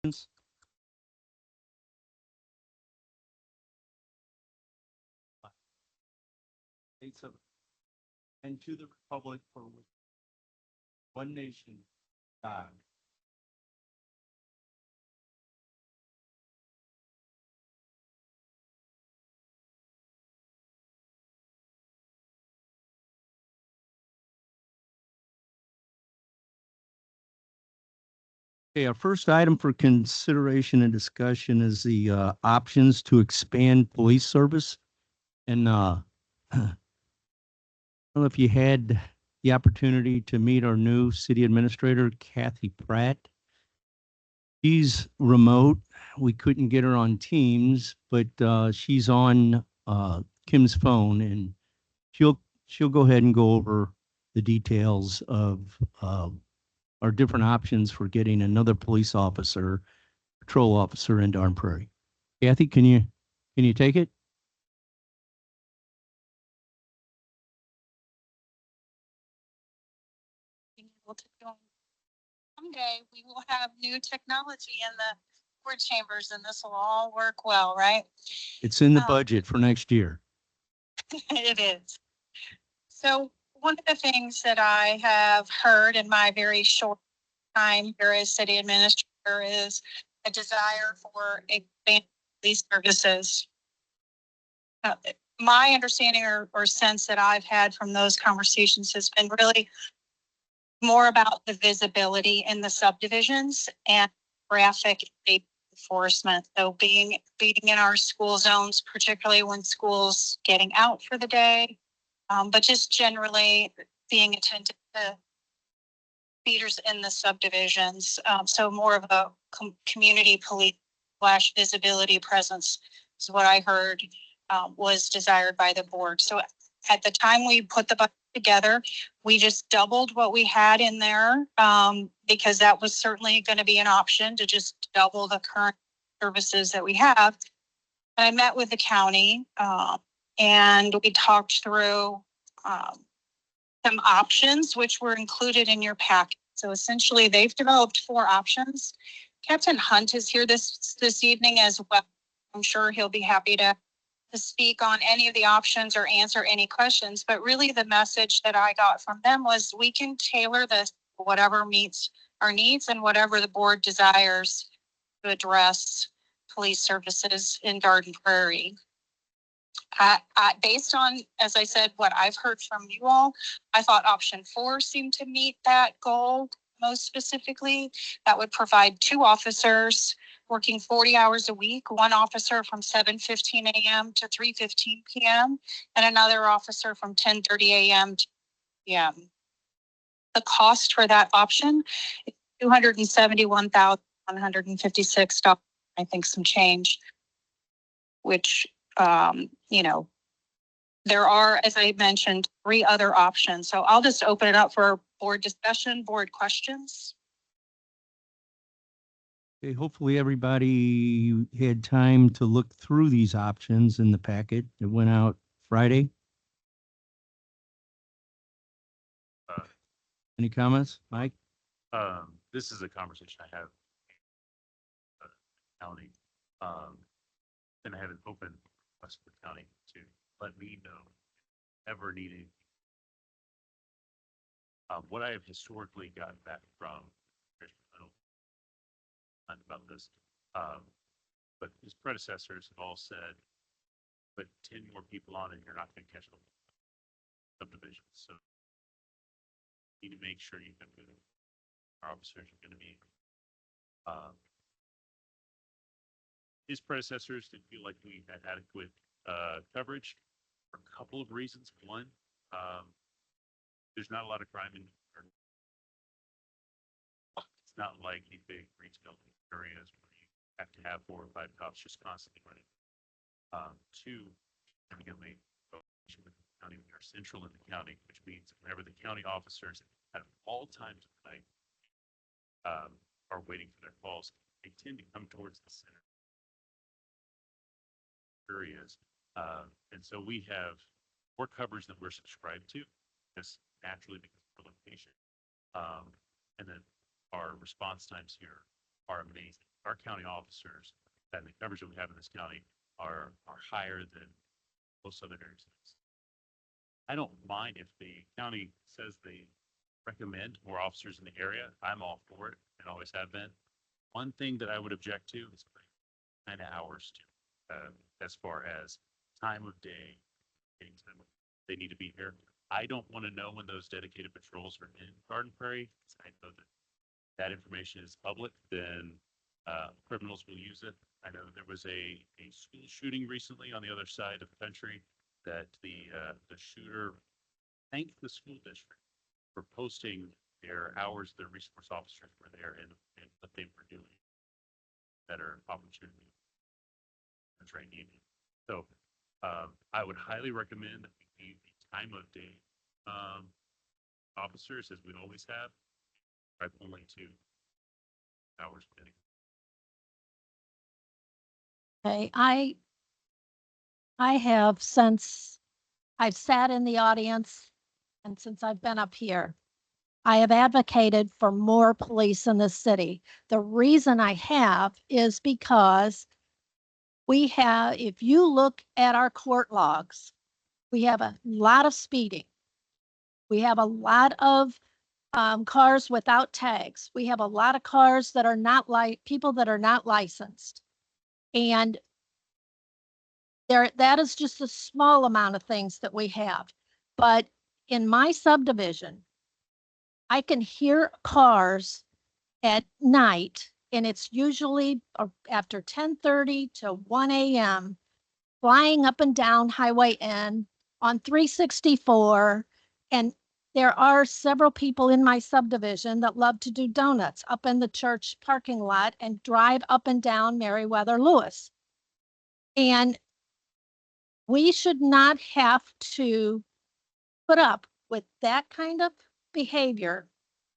States of and to the republic for which one nation God. Okay, our first item for consideration and discussion is the options to expand police service. And I don't know if you had the opportunity to meet our new city administrator, Kathy Pratt. She's remote. We couldn't get her on Teams, but she's on Kim's phone, and she'll go ahead and go over the details of our different options for getting another police officer, patrol officer into Darn Prairie. Kathy, can you take it? Being able to join. Someday we will have new technology in the board chambers and this will all work well, right? It's in the budget for next year. It is. So one of the things that I have heard in my very short time here as city administrator is a desire for expanded police services. My understanding or sense that I've had from those conversations has been really more about the visibility in the subdivisions and traffic enforcement. So being in our school zones, particularly when school's getting out for the day, but just generally being attentive to feeders in the subdivisions. So more of a community police / visibility presence is what I heard was desired by the board. So at the time we put the budget together, we just doubled what we had in there because that was certainly going to be an option to just double the current services that we have. And I met with the county and we talked through some options which were included in your packet. So essentially they've developed 4 options. Captain Hunt is here this evening as well. I'm sure he'll be happy to speak on any of the options or answer any questions. But really the message that I got from them was we can tailor this whatever meets our needs and whatever the board desires to address police services in Garden Prairie. Based on, as I said, what I've heard from you all, I thought option 4 seemed to meet that goal most specifically. That would provide 2 officers working 40 hours a week, 1 officer from 7:15 a.m. to 3:15 p.m. and another officer from 10:30 a.m. to p.m. The cost for that option is $271,156, I think some change, which, there are, as I mentioned, 3 other options. So I'll just open it up for board discussion, board questions. Okay, hopefully everybody had time to look through these options in the packet that went out Friday. Any comments, Mike? This is a conversation I have county, and I have an open request for county to let me know ever needing. What I have historically gotten back from about this, but his predecessors have all said, "Put 10 more people on, and you're not going to catch them subdivisions." So you need to make sure you can move. Our officers are going to be. His predecessors didn't feel like we had adequate coverage for a couple of reasons. One, there's not a lot of crime in. It's not like the big retail areas where you have to have 4 or 5 cops just constantly running. 2, significantly, with the county, we are central in the county, which means whenever the county officers at all times of night are waiting for their calls, they tend to come towards the center areas. And so we have more coverage than we're subscribed to, just naturally because of our location. And then our response times here are amazing. Our county officers and the coverage that we have in this county are higher than most other areas. I don't mind if the county says they recommend more officers in the area. I'm all for it and always have been. One thing that I would object to is 9 hours to, as far as time of day, they need to be here. I don't want to know when those dedicated patrols are in Garden Prairie. I know that that information is public, then criminals will use it. I know there was a school shooting recently on the other side of the country that the shooter thanked the school district for posting their hours their resource officers were there and what they were doing. Better opportunity for training. So I would highly recommend that we need the time of day officers, as we always have, right, only 2 hours a day. Okay, I have, since I've sat in the audience and since I've been up here, I have advocated for more police in this city. The reason I have is because we have, if you look at our court logs, we have a lot of speeding. We have a lot of cars without tags. We have a lot of cars that are not people that are not licensed. And that is just a small amount of things that we have. But in my subdivision, I can hear cars at night, and it's usually after 10:30 to 1 a.m. flying up and down Highway N on 364. And there are several people in my subdivision that love to do donuts up in the church parking lot and drive up and down Meriwether Lewis. And we should not have to put up with that kind of behavior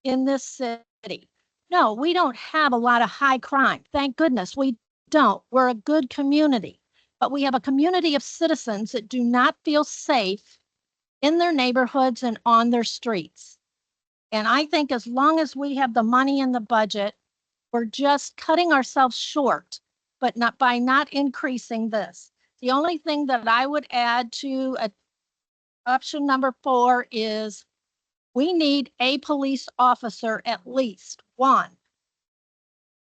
in this city. No, we don't have a lot of high crime. Thank goodness we don't. We're a good community, but we have a community of citizens that do not feel safe in their neighborhoods and on their streets. And I think as long as we have the money in the budget, we're just cutting ourselves short, but not by not increasing this. The only thing that I would add to option number 4 is we need a police officer, at least one,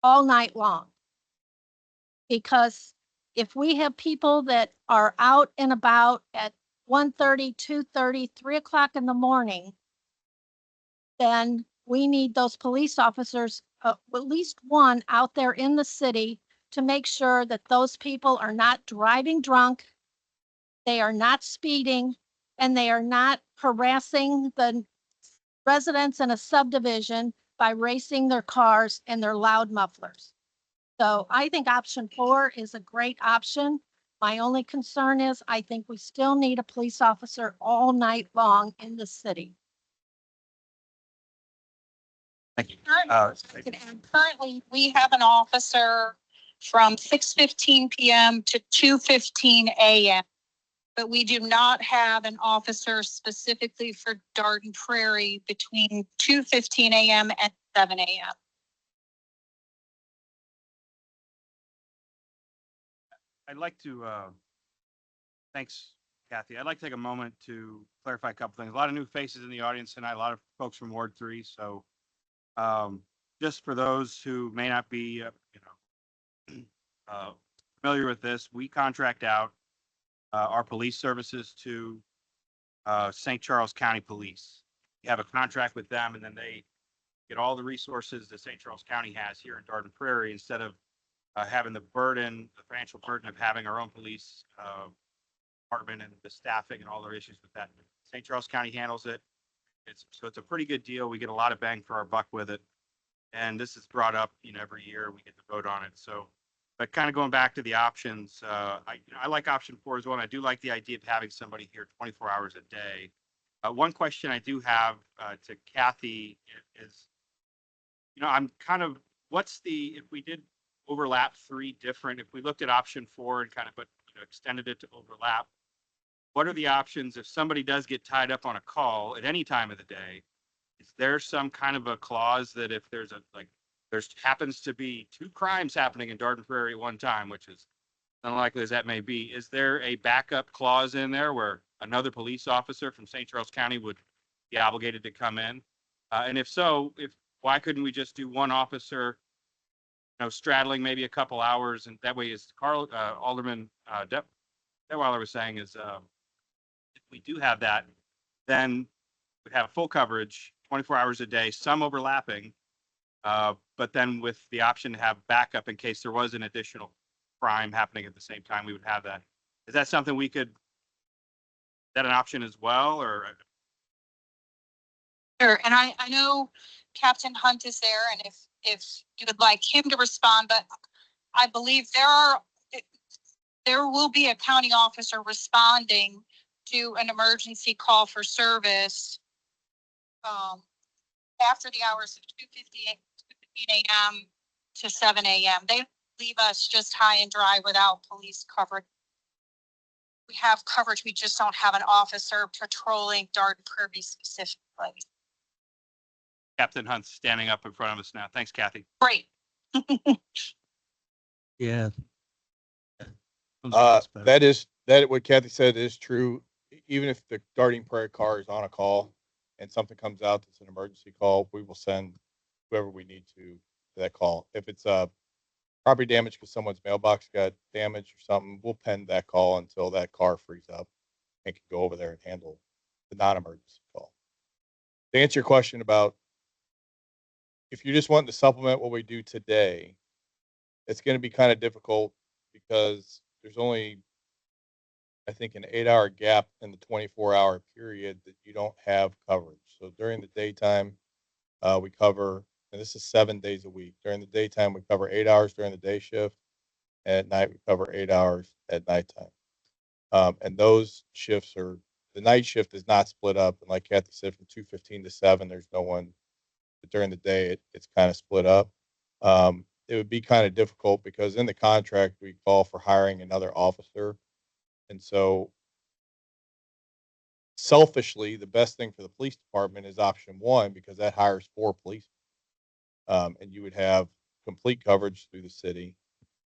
all night long. Because if we have people that are out and about at 1:30, 2:30, 3 o'clock in the morning, then we need those police officers, at least one out there in the city, to make sure that those people are not driving drunk, they are not speeding, and they are not harassing the residents in a subdivision by racing their cars and their loud mufflers. So I think option 4 is a great option. My only concern is I think we still need a police officer all night long in the city. Thank you. Currently, we have an officer from 6:15 p.m. to 2:15 a.m. But we do not have an officer specifically for Garden Prairie between 2:15 a.m. and 7 a.m. I'd like to, thanks, Kathy. I'd like to take a moment to clarify a couple things. A lot of new faces in the audience tonight, a lot of folks from Ward 3. So just for those who may not be, familiar with this, we contract out our police services to St. Charles County Police. We have a contract with them, and then they get all the resources that St. Charles County has here in Garden Prairie instead of having the financial burden of having our own police department and the staffing and all their issues with that. St. Charles County handles it. So it's a pretty good deal. We get a lot of bang for our buck with it. And this is brought up, every year we get to vote on it. So, but kind of going back to the options, I like option 4 as well. And I do like the idea of having somebody here 24 hours a day. One question I do have to Kathy is, I'm kind of, if we did overlap 3 different, if we looked at option 4 and kind of extended it to overlap, what are the options if somebody does get tied up on a call at any time of the day? Is there some kind of a clause that if there's there's happens to be 2 crimes happening in Darden Prairie at one time, which is unlikely as that may be. Is there a backup clause in there where another police officer from St. Charles County would be obligated to come in? And if so, why couldn't we just do one officer, straddling maybe a couple hours, and that way, as Alderman Detweiler was saying, is if we do have that, then we'd have full coverage, 24 hours a day, some overlapping, but then with the option to have backup in case there was an additional crime happening at the same time, we would have that. Is that something is that an option as well, or? Sure, and I know Captain Hunt is there, and if you would like him to respond, but I believe there will be a county officer responding to an emergency call for service after the hours of 2:15 a.m. to 7 a.m. They leave us just high and dry without police coverage. We have coverage, we just don't have an officer patrolling Darden Prairie specifically. Captain Hunt's standing up in front of us now. Thanks, Kathy. Great. Yeah. That what Kathy said is true. Even if the Darting Prairie car is on a call and something comes out that's an emergency call, we will send whoever we need to that call. If it's property damage because someone's mailbox got damaged or something, we'll pen that call until that car frees up and can go over there and handle the non-emergency call. To answer your question about if you just want to supplement what we do today, it's going to be kind of difficult because there's only, I think, an 8-hour gap in the 24-hour period that you don't have coverage. So during the daytime, we cover, and this is 7 days a week. During the daytime, we cover 8 hours during the day shift. And at night, we cover 8 hours at nighttime. And those shifts the night shift is not split up. And like Kathy said, from 2:15 to 7, there's no one. But during the day, it's kind of split up. It would be kind of difficult because in the contract, we call for hiring another officer. And so selfishly, the best thing for the police department is option 1 because that hires 4 police. And you would have complete coverage through the city.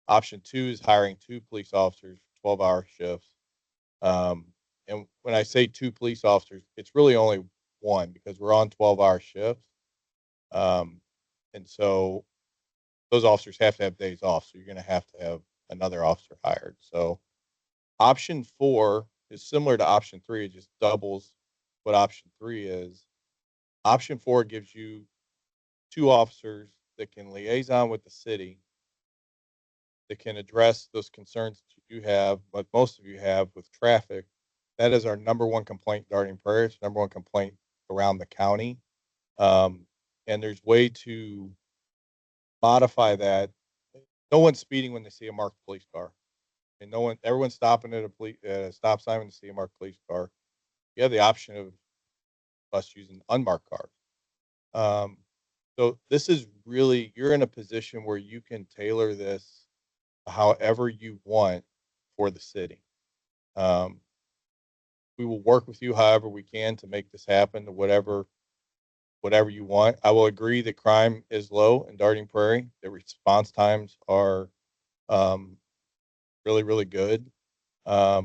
Option 2 is hiring 2 police officers, 12-hour shifts. And when I say 2 police officers, it's really only 1 because we're on 12-hour shifts. And so those officers have to have days off. So you're going to have another officer hired. So option 4 is similar to option 3. It just doubles what option 3 is. Option 4 gives you 2 officers that can liaison with the city, that can address those concerns that you have, but most of you have with traffic. That is our number 1 complaint, Darting Prairie. It's number 1 complaint around the county. And there's way to modify that. No one's speeding when they see a marked police car. And everyone's stopping at a stop sign when they see a marked police car. You have the option of us using unmarked cars. So this is really, you're in a position where you can tailor this however you want for the city. We will work with you however we can to make this happen to whatever you want. I will agree that crime is low in Darting Prairie. The response times are really, really good. But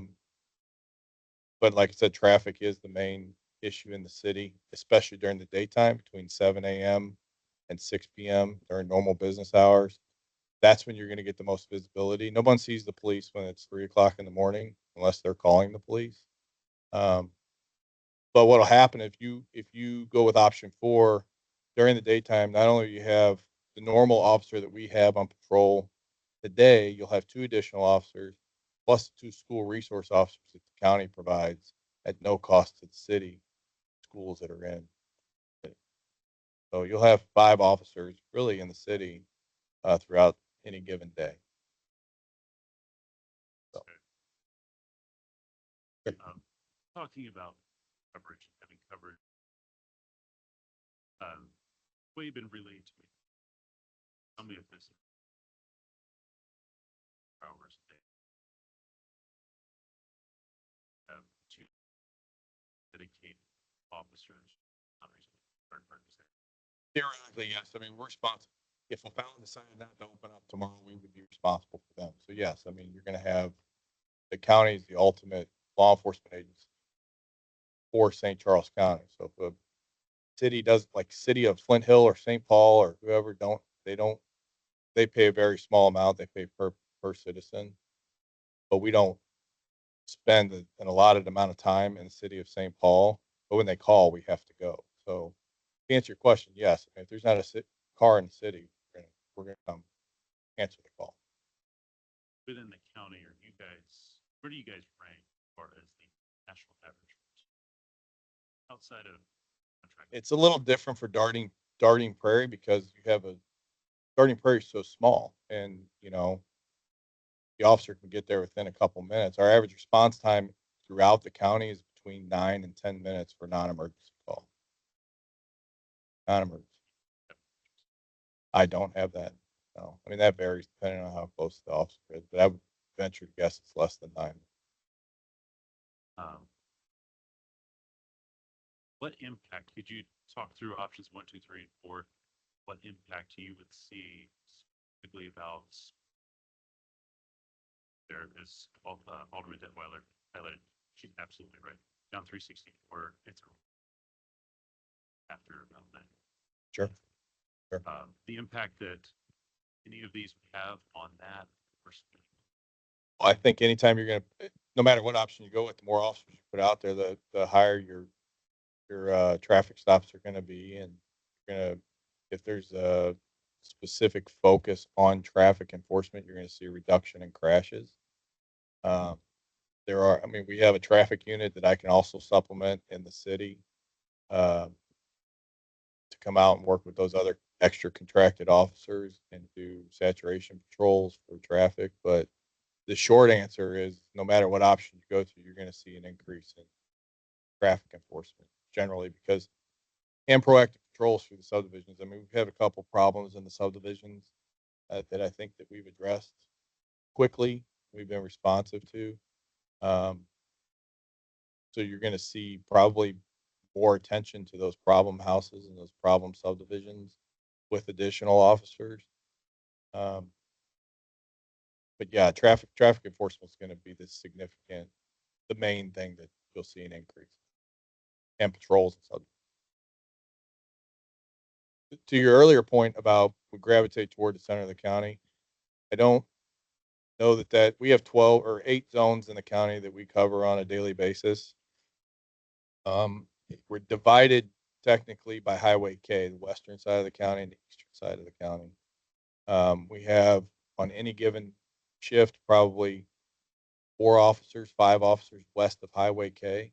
like I said, traffic is the main issue in the city, especially during the daytime between 7 a.m. and 6 p.m. during normal business hours. That's when you're going to get the most visibility. No one sees the police when it's 3 o'clock in the morning unless they're calling the police. But what'll happen if you go with option 4 during the daytime, not only you have the normal officer that we have on patrol today, you'll have 2 additional officers plus 2 school resource officers that the county provides at no cost to the city schools that are in. So you'll have 5 officers really in the city throughout any given day. So. Talking about coverage, having covered, what you've been relayed to me. Tell me if this is hours a day. Have 2 dedicated officers. Theoretically, yes. I mean, we're responsible. if O'Fallon decided not to open up tomorrow, we would be responsible for them. So yes, I mean, you're gonna have the county is the ultimate law enforcement agency for St. Charles County. So if a city does, like city of Flint Hill or St. Paul or whoever they pay a very small amount. They pay per citizen, but we don't spend an allotted amount of time in the city of St. Paul. But when they call, we have to go. So to answer your question, yes, if there's not a car in the city, we're gonna come answer the call. Within the county, are you guys, where do you guys rank as far as the national average? Outside of contract? It's a little different for Darting Prairie because you have Darting Prairie is so small, and the officer can get there within a couple minutes. Our average response time throughout the county is between 9 and 10 minutes for non-emergency call. Non-emergency. I don't have that. No, I mean that varies depending on how close the officer is, but I would venture to guess it's less than 9. What impact, could you talk through options 1, 2, 3, and 4? What impact you would see specifically about there is Alderman Detweiler highlighted? She's absolutely right. Down 364, it's after about that. Sure. The impact that any of these would have on that person. I think anytime you're going to, no matter what option you go with, the more officers you put out there, the higher your traffic stops are going to be, and you're going to, if there's a specific focus on traffic enforcement, you're going to see a reduction in crashes. I mean, we have a traffic unit that I can also supplement in the city to come out and work with those other extra contracted officers and do saturation patrols for traffic. But the short answer is no matter what option you go to, you're going to see an increase in traffic enforcement generally and proactive patrols through the subdivisions. I mean, we've had a couple problems in the subdivisions that I think that we've addressed quickly. We've been responsive to. So you're going to see probably more attention to those problem houses and those problem subdivisions with additional officers. But yeah, traffic enforcement is going to be the main thing that you'll see an increase, and patrols and subdivisions. To your earlier point about we gravitate toward the center of the county, I don't know that we have 12 or 8 zones in the county that we cover on a daily basis. We're divided technically by Highway K, the western side of the county and the eastern side of the county. We have on any given shift probably 5 officers west of Highway K,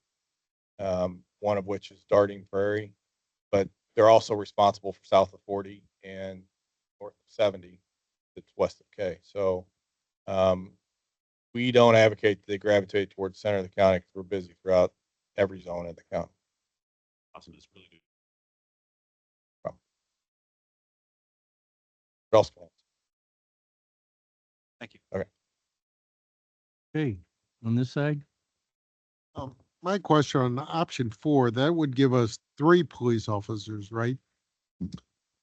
one of which is Darting Prairie, but they're also responsible for south of 40 and north of 70 that's west of K. So we don't advocate that they gravitate towards the center of the county because we're busy throughout every zone in the county. Awesome, that's really good. What else can I answer? Thank you. Okay, on this side? My question on option 4, that would give us 3 police officers, right?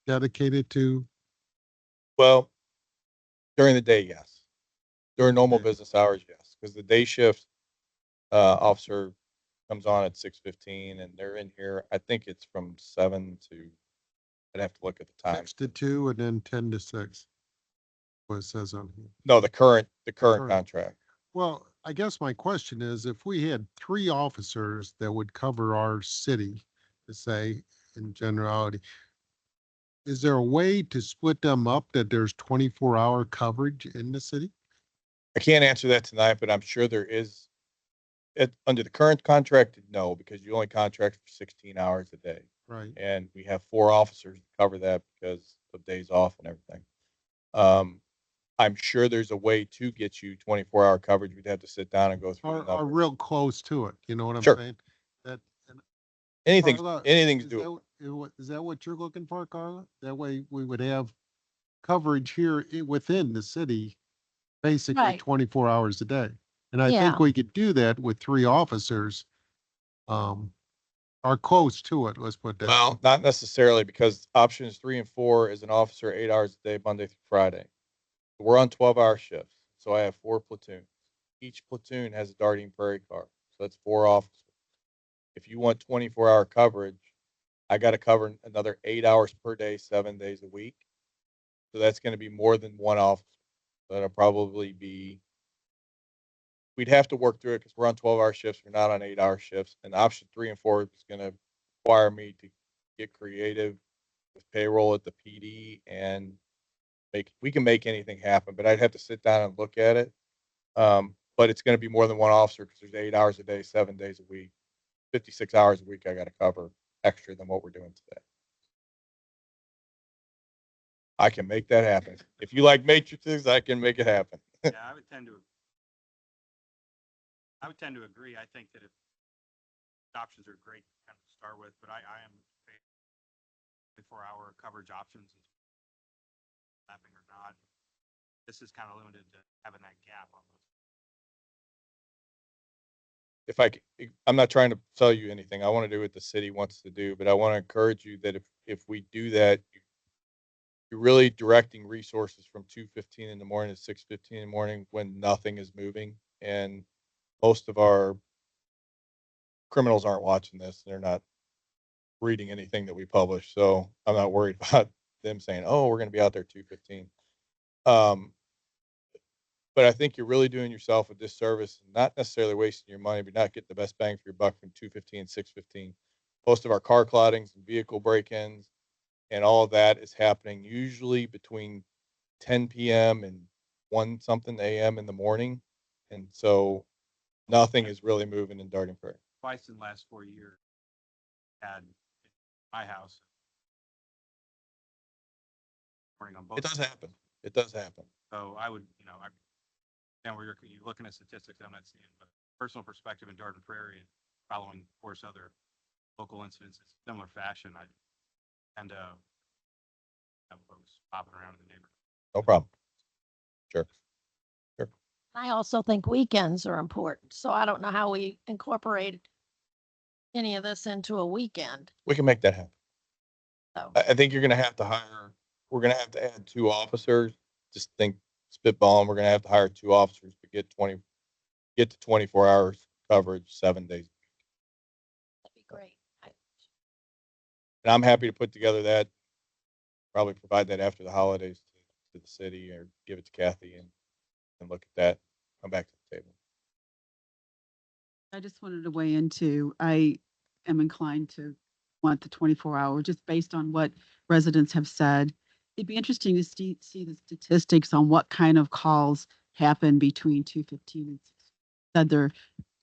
Dedicated to, Well, during the day, yes. During normal Okay. business hours, yes, because the day shift officer comes on at 6:15, and they're in here. I think it's from 7 to. I'd have to look at the time. 6 to 2 and then 10 to 6. What it says on here. No, the current Current. contract. Well, I guess my question is, if we had 3 officers that would cover our city, to say in generality, is there a way to split them up that there's 24-hour coverage in the city? I can't answer that tonight, but I'm sure there is. Under the current contract, no, because you only contract for 16 hours a day. Right. And we have 4 officers to cover that because of days off and everything. I'm sure there's a way to get you 24-hour coverage. We'd have to sit down and go through the Are numbers. real close to it. You know what I'm Sure. saying? That, and Anything's Carla, doable. Is that what you're looking for, Carla? That way we would have coverage here within the city, basically Right. 24 hours a day. And I Yeah. think we could do that with 3 officers. or close to it, let's put that. Well, not necessarily, because options 3 and 4 is an officer 8 hours a day, Monday through Friday. We're on 12-hour shifts, so I have 4 platoons. Each platoon has a darting prairie car, so that's 4 officers. If you want 24-hour coverage, I got to cover another 8 hours per day, 7 days a week. So that's going to be more than one officer. That'll probably be, we'd have to work through it because we're on 12-hour shifts. We're not on 8-hour shifts. And option 3 and 4 is going to require me to get creative with payroll at the PD and we can make anything happen, but I'd have to sit down and look at it. But it's going to be more than one officer because there's 8 hours a day, 7 days a week, 56 hours a week I got to cover extra than what we're doing today. I can make that happen. If you like matrices, I can make it happen. Yeah, I would tend to agree. I think that if options are great to kind of start with, but I am 24-hour coverage options, mapping or not. This is kind of limited to having that gap on those. I'm not trying to sell you anything. I want to do what the city wants to do, but I want to encourage you that if we do that, you're really directing resources from 2:15 in the morning to 6:15 in the morning when nothing is moving. And most of our criminals aren't watching this. They're not reading anything that we publish. So I'm not worried about them saying, oh, we're going to be out there 2:15. But I think you're really doing yourself a disservice, not necessarily wasting your money, but not getting the best bang for your buck from 2:15 and 6:15. Most of our car cloudings and vehicle break-ins and all of that is happening usually between 10 p.m. and 1 something a.m. in the morning. And so nothing is really moving in Darting Prairie. Twice in the last 4 years, had my house. Morning on both. It does happen. It does happen. So I would, and you're looking at statistics I'm not seeing, but personal perspective in Darden Prairie and following, of course, other local incidents in similar fashion, I tend to have folks popping around in the neighborhood. No problem. Sure. I also think weekends are important, so I don't know how we incorporate any of this into a weekend, We can make that happen. so. I think you're going to have to we're going to have to add 2 officers. Just think spitballing, we're going to have to hire 2 officers to get to 24 hours coverage, 7 days. That'd be great. And I'm happy to put together that, probably provide that after the holidays to the city or give it to Kathy and look at that, come back to the table. I just wanted to weigh into, I am inclined to want the 24-hour, just based on what residents have said. It'd be interesting to see the statistics on what kind of calls happen between 2:15 and 6. Said there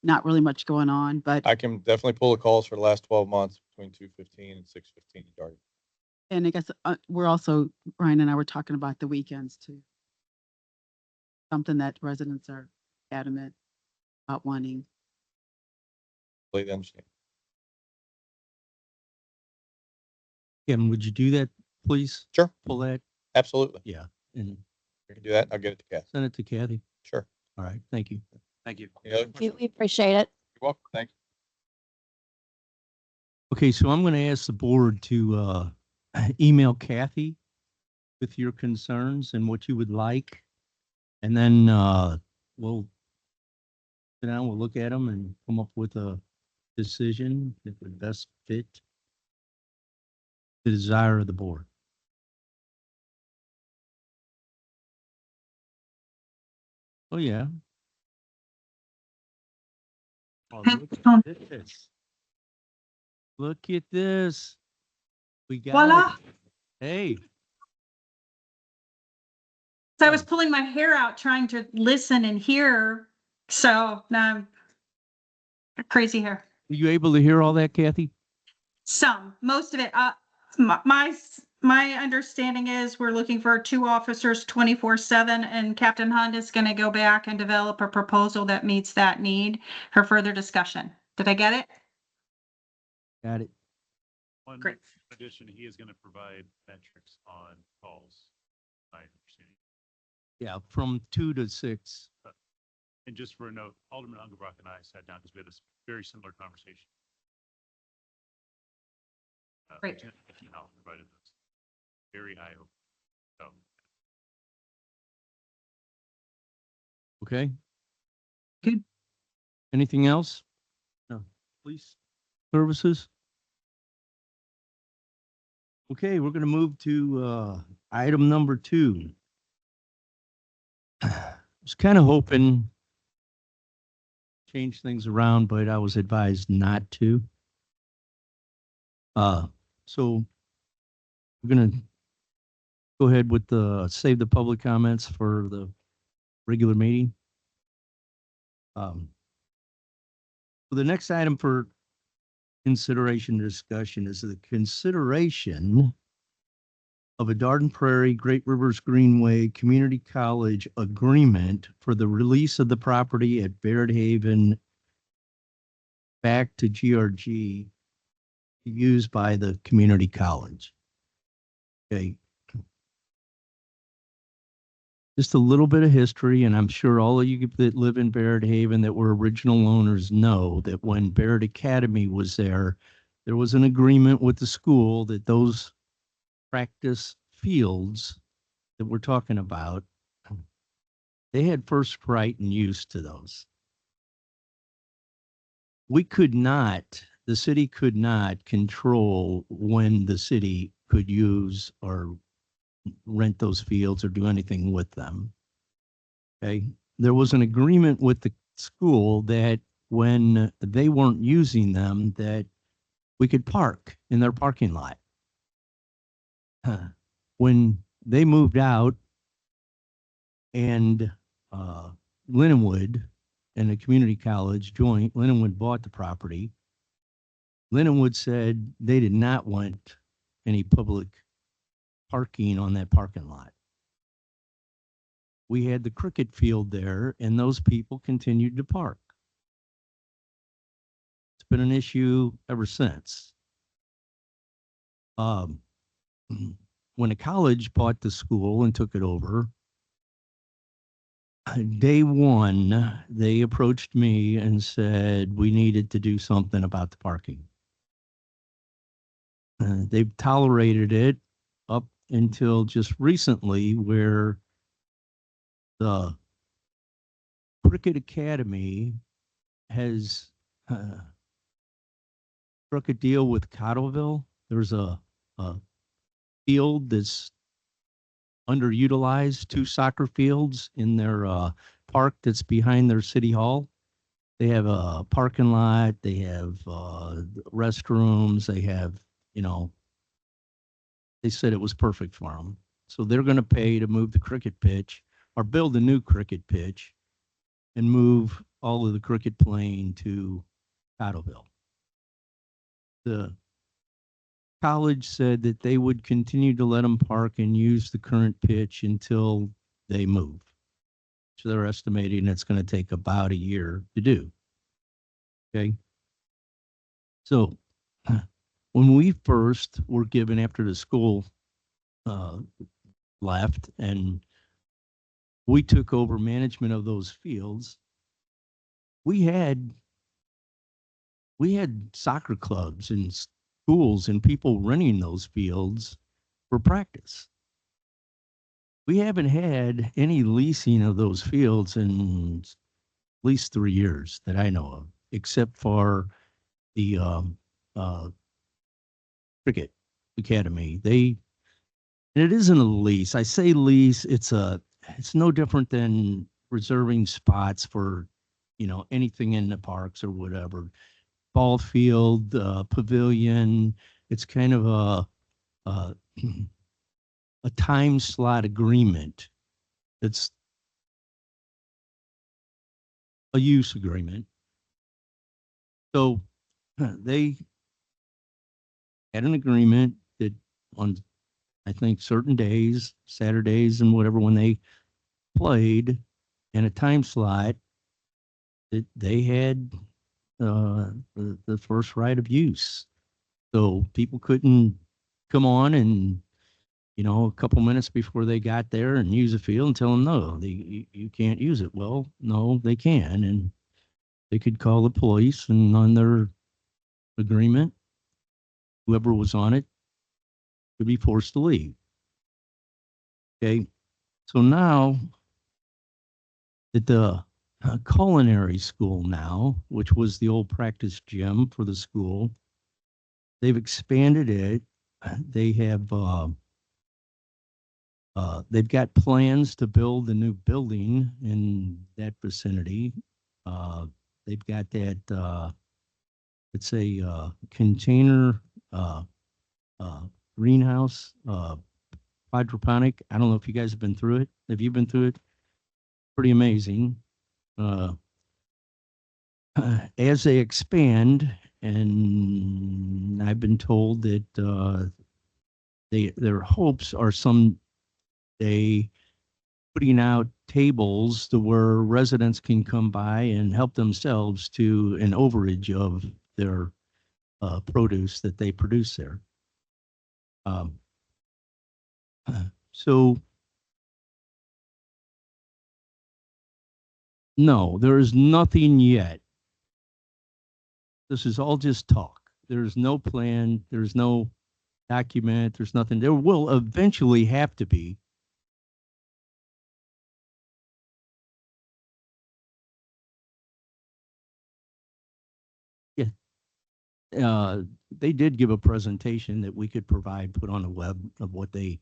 not really much going on, but, I can definitely pull the calls for the last 12 months between 2:15 and 6:15 in Darting. and I guess we're also, Ryan and I were talking about the weekends too. Something that residents are adamant about wanting. Completely understand. Kevin, would you do that, please? Sure. Pull that, Absolutely. yeah, and We can do that. I'll get it to Kathy. send it to Kathy. Sure. All right, thank you. Thank you. Any other We questions? we appreciate it. You're welcome. Thanks. Okay, so I'm going to ask the board to email Kathy with your concerns and what you would like. And then we'll sit down, we'll look at them and come up with a decision that would best fit the desire of the board. Oh, yeah. Oh, look at this. Look at this. We got Voila. it. Hey, So I was pulling my hair out trying to listen and hear. So now I'm crazy hair. were you able to hear all that, Kathy? Most of it. My understanding is we're looking for 2 officers 24/7, and Captain Hunt is going to go back and develop a proposal that meets that need for further discussion. Did I get it? Got it. One Great. addition, he is going to provide metrics on calls. My understanding. Yeah, from 2 to 6. And just for a note, Alderman Ungebrock and I sat down because we had this very similar conversation Great. Provided this very eye opening. So Okay. Good. Anything else? No. Police services? Okay, we're gonna move to item number 2. I was kind of hoping change things around, but I was advised not to. So we're gonna go ahead with save the public comments for the regular meeting. So the next item for consideration and discussion is the consideration of a Darden Prairie Great Rivers Greenway Community College agreement for the release of the property at Baird Haven back to GRG used by the community college. Okay. Just a little bit of history, and I'm sure all of you that live in Baird Haven that were original owners know that when Baird Academy was there was an agreement with the school that those practice fields that we're talking about, they had first right and use to those. The city could not control when the city could use or rent those fields or do anything with them. Okay. There was an agreement with the school that when they weren't using them, that we could park in their parking lot. When they moved out and Lindenwood and the community college joint, Lindenwood bought the property. Lindenwood said they did not want any public parking on that parking lot. We had the cricket field there, and those people continued to park. It's been an issue ever since. When the college bought the school and took it over, day one, they approached me and said we needed to do something about the parking. They've tolerated it up until just recently, where the Cricket Academy has struck a deal with Cottleville. There's a field that's underutilized, 2 soccer fields in their park that's behind their city hall. They have a parking lot, they have restrooms, they have, they said it was perfect for them. So they're going to pay to move the cricket pitch or build a new cricket pitch and move all of the cricket playing to Cottleville. The college said that they would continue to let them park and use the current pitch until they move. So they're estimating it's going to take about a year to do. Okay. So when we first were given, after the school left and we took over management of those fields, we had soccer clubs and schools and people renting those fields for practice. We haven't had any leasing of those fields in at least 3 years that I know of, except for the Cricket Academy. And it isn't a lease. I say lease, it's no different than reserving spots for, anything in the parks or whatever. Ball field, pavilion. It's kind of a time slot agreement. It's a use agreement. So they had an agreement that on, I think, certain days, Saturdays and whatever, when they played in a time slot, that they had the first right of use. So people couldn't come on and, a couple minutes before they got there and use the field and tell them, no, you can't use it. Well, no, they can. And they could call the police, and on their agreement, whoever was on it could be forced to leave. Okay, so now at the culinary school now, which was the old practice gym for the school, they've expanded it. They have they've got plans to build a new building in that vicinity. They've got that it's a container uh, greenhouse hydroponic. I don't know if you guys have been through it. Have you been through it? Pretty amazing. Uh, as they expand, and I've been told that their hopes are someday putting out tables to where residents can come by and help themselves to an overage of their produce that they produce there. Um, so no, there is nothing yet. This is all just talk. There's no plan. There's no document. There's nothing. There will eventually have to be. Yeah. They did give a presentation that we could provide, put on the web of what they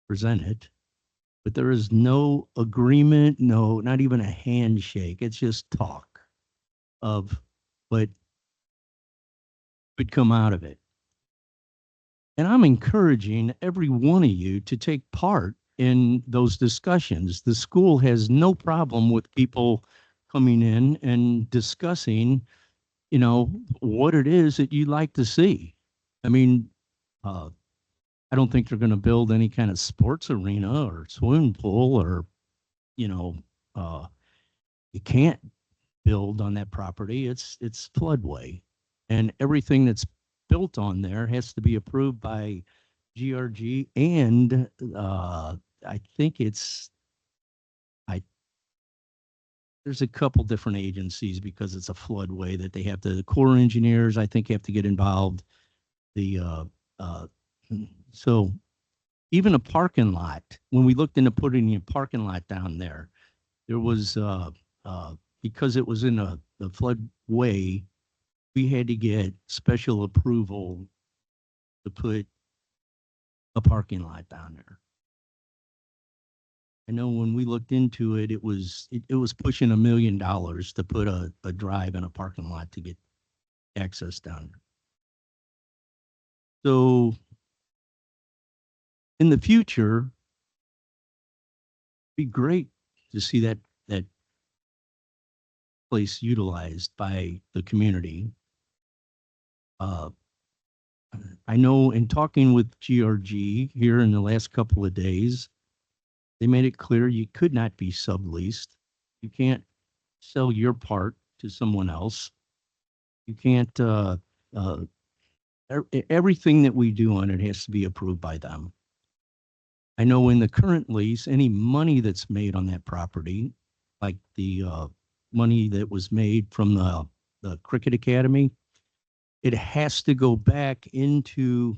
presented, but there is no agreement, no, not even a handshake. It's just talk of what could come out of it. And I'm encouraging every one of you to take part in those discussions. The school has no problem with people coming in and discussing, you know, what it is that you'd like to see. I mean, I don't think they're going to build any kind of sports arena or swimming pool or, you know, you can't build on that property. It's floodway, and everything that's built on there has to be approved by GRG, and I think I there's a couple different agencies because it's a floodway that they have to. The Corps engineers, I think, have to get involved. The uh, so even a parking lot. When we looked into putting a parking lot down there, there was because it was in the floodway, we had to get special approval to put a parking lot down there. I know when we looked into it, it was pushing $1 million to put a drive in a parking lot to get access down there. So in the future, it'd be great to see that place utilized by the community. I know in talking with GRG here in the last couple of days, they made it clear you could not be subleased. You can't sell your part to someone else. You can't, everything that we do on it has to be approved by them. I know in the current lease, any money that's made on that property, like the money that was made from the Cricket Academy, it has to go back into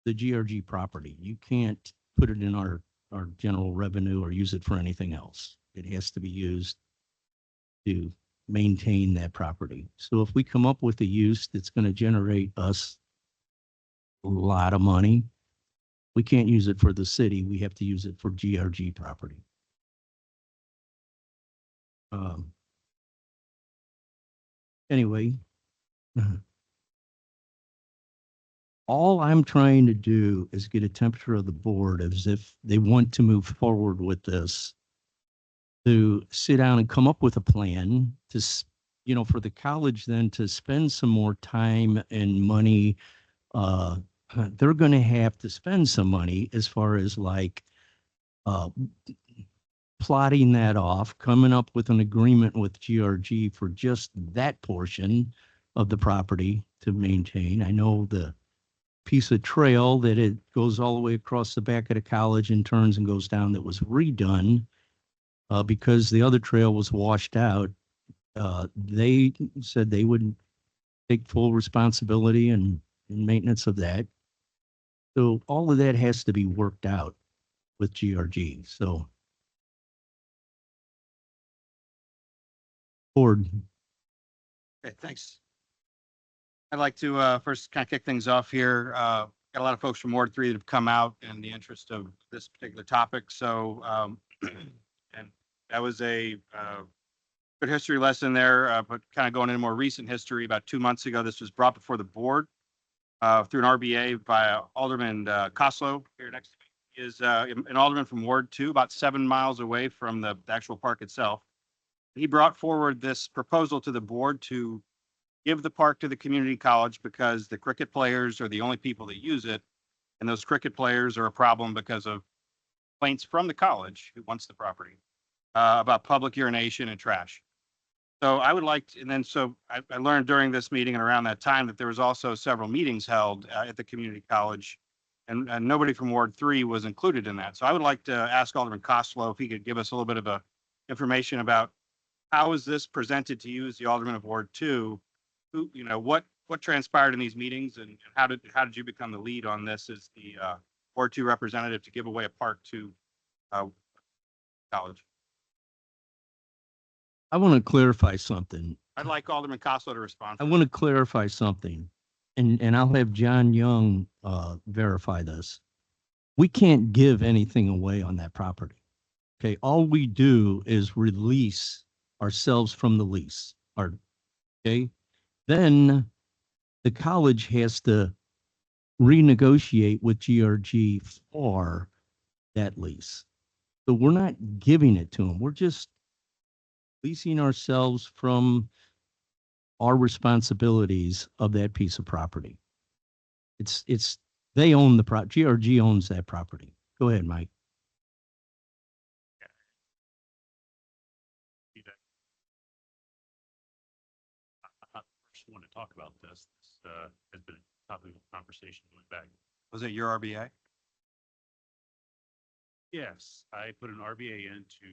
the GRG property. You can't put it in our general revenue or use it for anything else. It has to be used to maintain that property. So if we come up with a use that's going to generate us a lot of money, we can't use it for the city. We have to use it for GRG property. Anyway, all I'm trying to do is get a temperature of the board as if they want to move forward with this, to sit down and come up with a plan to, for the college then to spend some more time and money. They're going to have to spend some money as far as like plotting that off, coming up with an agreement with GRG for just that portion of the property to maintain. I know the piece of trail that it goes all the way across the back of the college and turns and goes down that was redone because the other trail was washed out. They said they would take full responsibility and and maintenance of that. So all of that has to be worked out with GRG. So board, Okay, thanks. I'd like to first kind of kick things off here. Got a lot of folks from Ward 3 that have come out in the interest of this particular topic. So, and that was a good history lesson there, but kind of going into more recent history. About 2 months ago, this was brought before the board through an RBA by Alderman Coslow here next to me. He is an alderman from Ward 2, about 7 miles away from the actual park itself. He brought forward this proposal to the board to give the park to the community college because the cricket players are the only people that use it. And those cricket players are a problem because of complaints from the college who wants the property about public urination and trash. So I would like to, and then so I learned during this meeting and around that time that there was also several meetings held at the community college, and nobody from Ward 3 was included in that. So I would like to ask Alderman Coslow if he could give us a little bit of information about how is this presented to you as the Alderman of Ward 2? Who, what transpired in these meetings, and how did you become the lead on this as the Ward 2 representative to give away a park to college? I want to clarify something. I'd like Alderman Coslow to respond. I want to clarify something, and I'll have John Young verify this. We can't give anything away on that property. Okay, all we do is release ourselves from the lease. Okay, then the college has to renegotiate with GRG for that lease. So we're not giving it to them. We're just leasing ourselves from our responsibilities of that piece of property. They own GRG owns that property. Go ahead, Mike. I first want to talk about this. This has been a topic of conversation going back. Was it your RBA? Yes, I put an RBA in to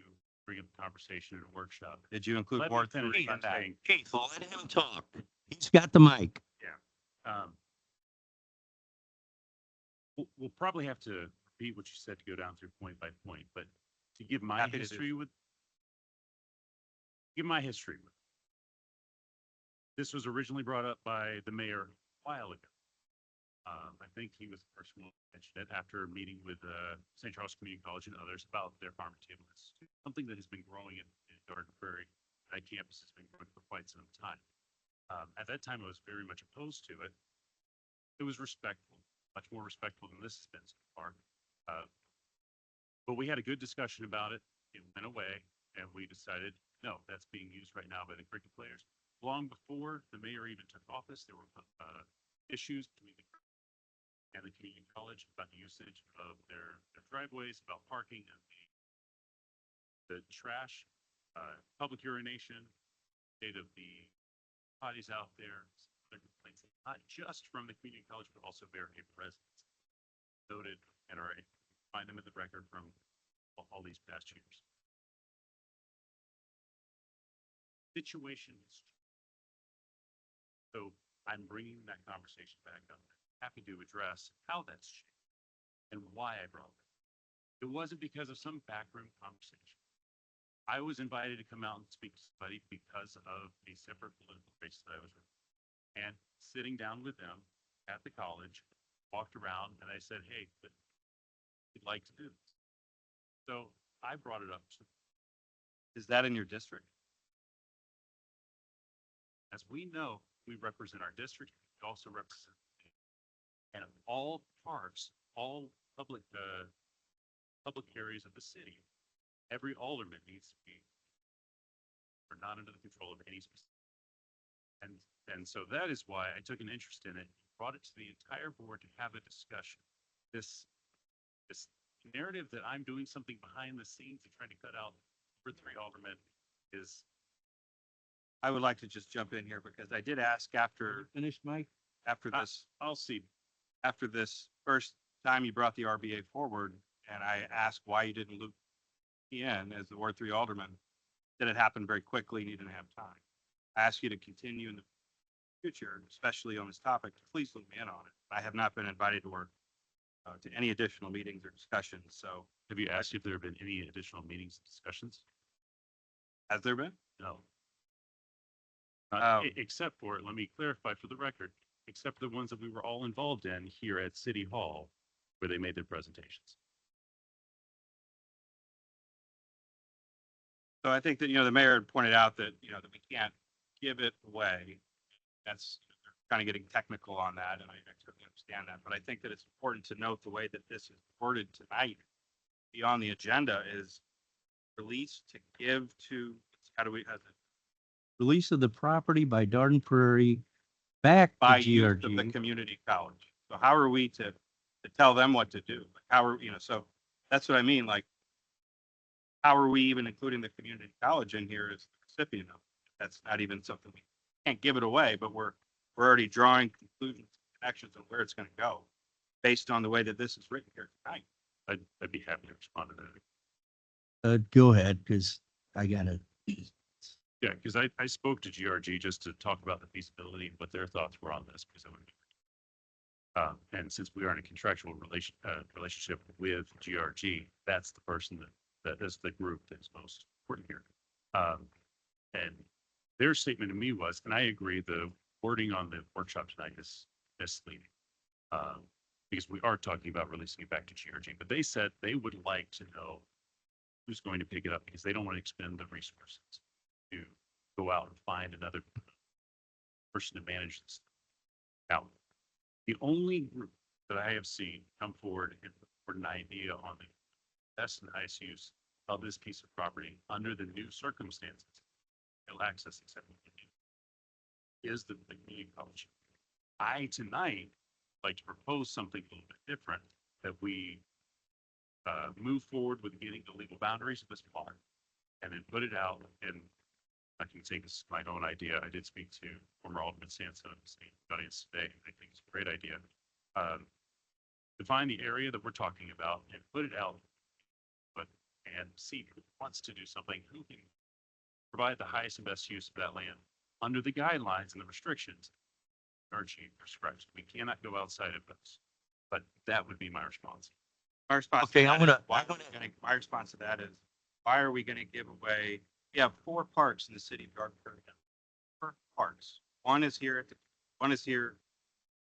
bring up the conversation at a workshop. Did you include Let me Ward finish 3 by in that? saying, Keith, let him talk. He's got the mic. we'll probably have to repeat what you said to go down through point by point, but to give my Happy to do. history with, this was originally brought up by the mayor a while ago. I think he was the first one to mention it after meeting with St. Charles Community College and others about their farm to table institute, something that has been growing in Garden Prairie. That campus has been growing for quite some time. At that time, I was very much opposed to it. It was respectful, much more respectful than this has been so far. But we had a good discussion about it. It went away, and we decided, no, that's being used right now by the cricket players. Long before the mayor even took office, there were issues between the and the community college about the usage of their driveways, about parking and the trash, public urination, state of the potties out there, other complaints, not just from the community college, but also Fairhaven residents. Noted and are find them in the record from all these past years. Situation is so I'm bringing that conversation back up. Happy to address how that's changed and why I brought it. It wasn't because of some backroom conversation. I was invited to come out and speak to somebody because of a separate political race that I was in. And sitting down with them at the college, walked around and I said, hey, but we'd like to do this. So I brought it up. Is that in your district? As we know, we represent our district. We also represent and all parks, all public areas of the city. Every alderman needs to be or not under the control of any specific. And so that is why I took an interest in it, brought it to the entire board to have a discussion. This narrative that I'm doing something behind the scenes and trying to cut out for 3 aldermen is. I would like to just jump in here because I did ask after Finish, Mike? this. I'll see. After this first time you brought the RBA forward, and I asked why you didn't loop me in as the Ward 3 alderman, that it happened very quickly and you didn't have time. I asked you to continue in the future, especially on this topic, please loop me in on it. I have not been invited to work to any additional meetings or discussions. So Have you asked if there have been any additional meetings and discussions? has there been? No. Um, Except for, let me clarify for the record, except for the ones that we were all involved in here at City Hall, where they made their presentations. So I think that, the mayor had pointed out that, that we can't give it away. That's kind of getting technical on that, and I certainly understand that. But I think that it's important to note the way that this is worded tonight, be on the agenda is release to give to, how's it? Release of the property by Darden Prairie back to By use of the GRG. community college. So how are we to tell them what to do? Like, how are, so that's what I mean, like, how are we even including the community college in here as the recipient of it? That's not even something we can't give it away, but we're already drawing conclusions, connections on where it's going to go based on the way that this is written here tonight. I'd be happy to respond to that. Go ahead, because I gotta, Yeah, because I spoke to GRG just to talk about the feasibility and what their thoughts were on this, because I would. And since we are in a contractual relationship with GRG, that's the person that is the group that's most important here. And their statement to me was, and I agree, the wording on the workshop tonight is misleading. Because we are talking about releasing it back to GRG, but they said they would like to know who's going to pick it up because they don't want to expend the resources to go out and find another person to manage this. Now, the only group that I have seen come forward and put an idea on the best and highest use of this piece of property under the new circumstances, no access except is the community college. I tonight like to propose something a little bit different, that we move forward with getting the legal boundaries of this park and then put it out. And I can say this is my own idea. I did speak to former Alderman Sanson of the state audience today. I think it's a great idea. Define the area that we're talking about and put it out, and see who wants to do something, who can provide the highest and best use of that land under the guidelines and the restrictions our chief prescribes. We cannot go outside of those, but that would be my response. My response. Okay, to I'm that is, gonna- my response to that is, why are we going to give away? We have 4 parks in the city of Garden Prairie. 4 parks. One is here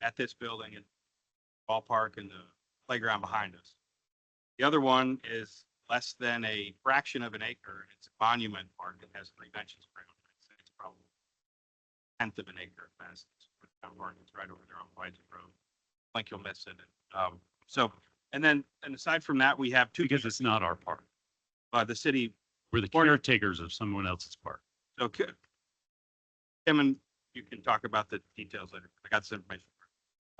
at this building and ballpark and the playground behind us. The other one is less than a fraction of an acre. It's a monument park that has 3 benches around it. It's probably a 1/10 of an acre at best. It's right over there on White Road. I think you'll miss it. And aside from that, we have 2 Because it's not our park. the city. We're the caretakers of someone else's park. So Kim, and you can talk about the details later. I got some information.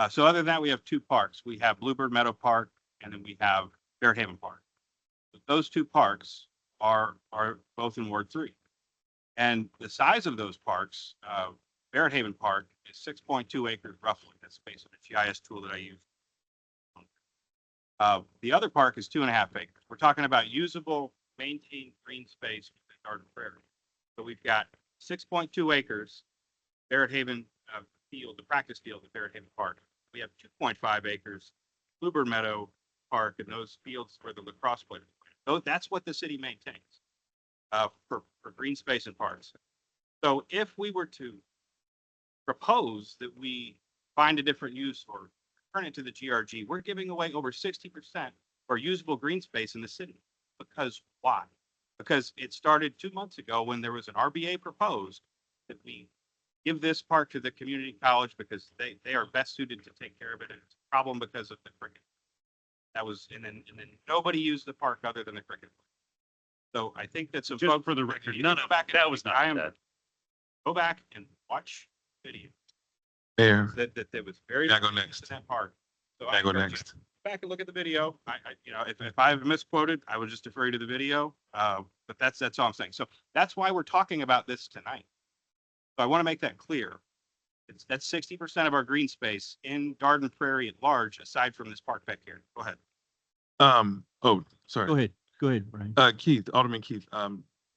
So other than that, we have 2 parks. We have Bluebird Meadow Park and then we have Barrett Haven Park. Those 2 parks are both in Ward 3. And the size of those parks, Barrett Haven Park is 6.2 acres roughly. That's based on the GIS tool that I use. The other park is 2.5 acres. We're talking about usable, maintained green space within Garden Prairie. So we've got 6.2 acres, Barrett Haven field, the practice field at Barrett Haven Park. We have 2.5 acres, Bluebird Meadow Park, and those fields where the lacrosse players play. So that's what the city maintains for green space and parks. So if we were to propose that we find a different use or turn it to the GRG, we're giving away over 60% for usable green space in the city. Because why? Because it started 2 months ago when there was an RBA proposed that we give this park to the community college because they are best suited to take care of it. And it's a problem because of the cricket. That was, and then nobody used the park other than the cricket. So I think that's a Just for the record, none of that was not that. Go back and watch video. Mayor, That was very. Can I go next? That part. So can I go encourage you next? to go back and look at the video. If I've misquoted, I would just defer you to the video. But that's all I'm saying. So that's why we're talking about this tonight. So I want to make that clear. That's 60% of our green space in Garden Prairie at large, aside from this park back here. Go ahead. Sorry. Go ahead, Brian. Keith, Alderman Keith,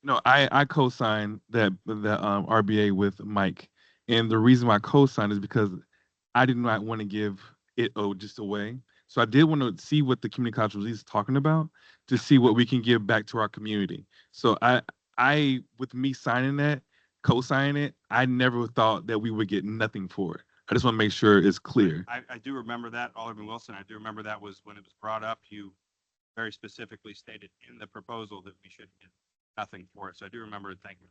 no, I co-signed that RBA with Mike And the reason why I co-signed is because I did not want to give it just away. So I did want to see what the community college release is talking about to see what we can give back to our community. So with me signing that, co-signing it, I never thought that we would get nothing for it. I just want to make sure it's clear. I do remember that, Alderman Wilson. I do remember that was when it was brought up, you very specifically stated in the proposal that we should get nothing for it. So I do remember it. Thank you.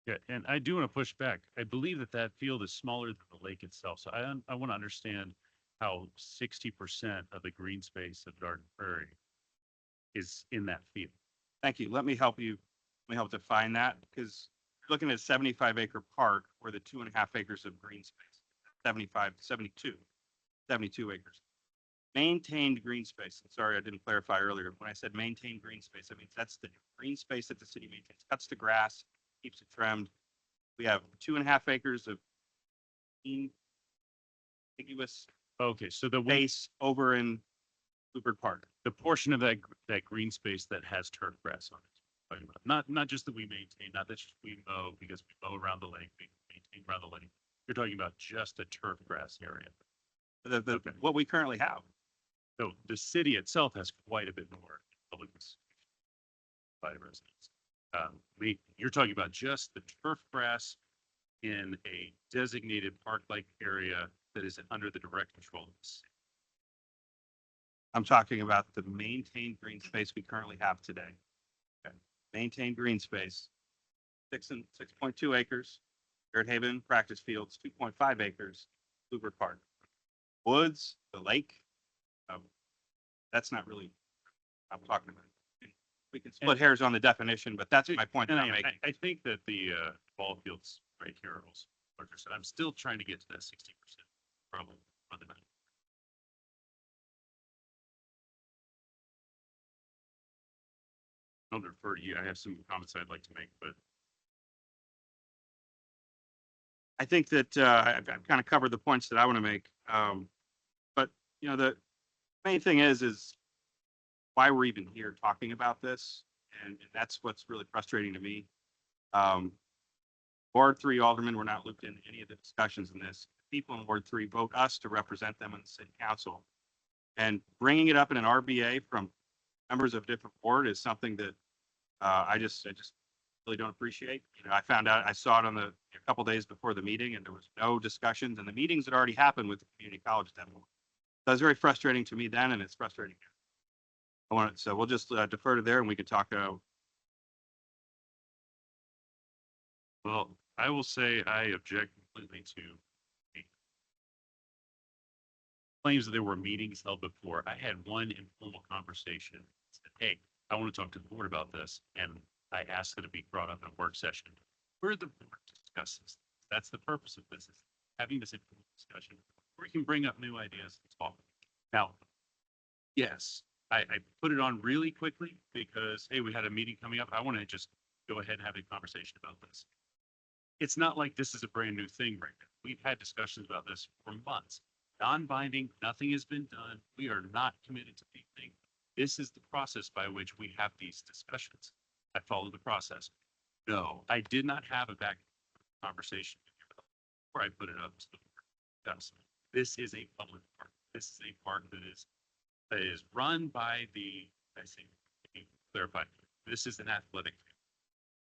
Yeah, and I do want to push back. I believe that that field is smaller than the lake itself. So I want to understand how 60% of the green space of Garden Prairie is in that field. Thank you. Let me help you. Let me help define that, because looking at a 75-acre park where the 2.5 acres of green space, 72 acres. Maintained green space. I'm sorry, I didn't clarify earlier. When I said maintained green space, I mean, that's the green space that the city maintains, cuts the grass, keeps it trimmed. We have 2.5 acres of contiguous Okay, so the space over in Bluebird Park. the portion of that green space that has turf grass on it. Talking about. Not just that we maintain, not that we mow because we mow around the lake, we maintain around the lake. You're talking about just a turf grass area. Okay. What we currently have. So the city itself has quite a bit more public by residents. You're talking about just the turf grass in a designated park-like area that is under the direct control of the city. I'm talking about the maintained green space we currently have today. Okay. Maintained green space, 6.2 acres, Fair Haven practice fields, 2.5 acres, Bluebird Park. Woods, the lake, that's not really, I'm talking about. We can split hairs on the definition, but that's my point that And I'm making. I think that the ball fields right here are also larger. So I'm still trying to get to that 60% problem on the night. I'll defer to you. I have some comments I'd like to make, but I think that I've kind of covered the points that I want to make. But you know, the main thing is why we're even here talking about this, and that's what's really frustrating to me. Ward 3 aldermen were not looped in any of the discussions in this. People in Ward 3 vote us to represent them in the city council, and bringing it up in an RBA from members of different ward is something that I just really don't appreciate. You know, I saw it on a couple days before the meeting, and there was no discussions, and the meetings had already happened with the community college at that moment. That was very frustrating to me then, and it's frustrating now. So we'll just defer to there, and we can talk. well, I will say I object completely to claims that there were meetings held before. I had one informal conversation. Said, hey, I want to talk to the board about this. And I asked that it be brought up in a work session. Where the board discusses. That's the purpose of this, is having this informal discussion where we can bring up new ideas and talk. Now, yes, I put it on really quickly because, hey, we had a meeting coming up. I want to just go ahead and have a conversation about this. It's not like this is a brand new thing right now. We've had discussions about this for months. Non-binding, nothing has been done. We are not committed to anything. This is the process by which we have these discussions. I followed the process. No, I did not have a back conversation before I put it up to the board. This is a public park. This is a park that is run by I say, clarify, this is an athletic field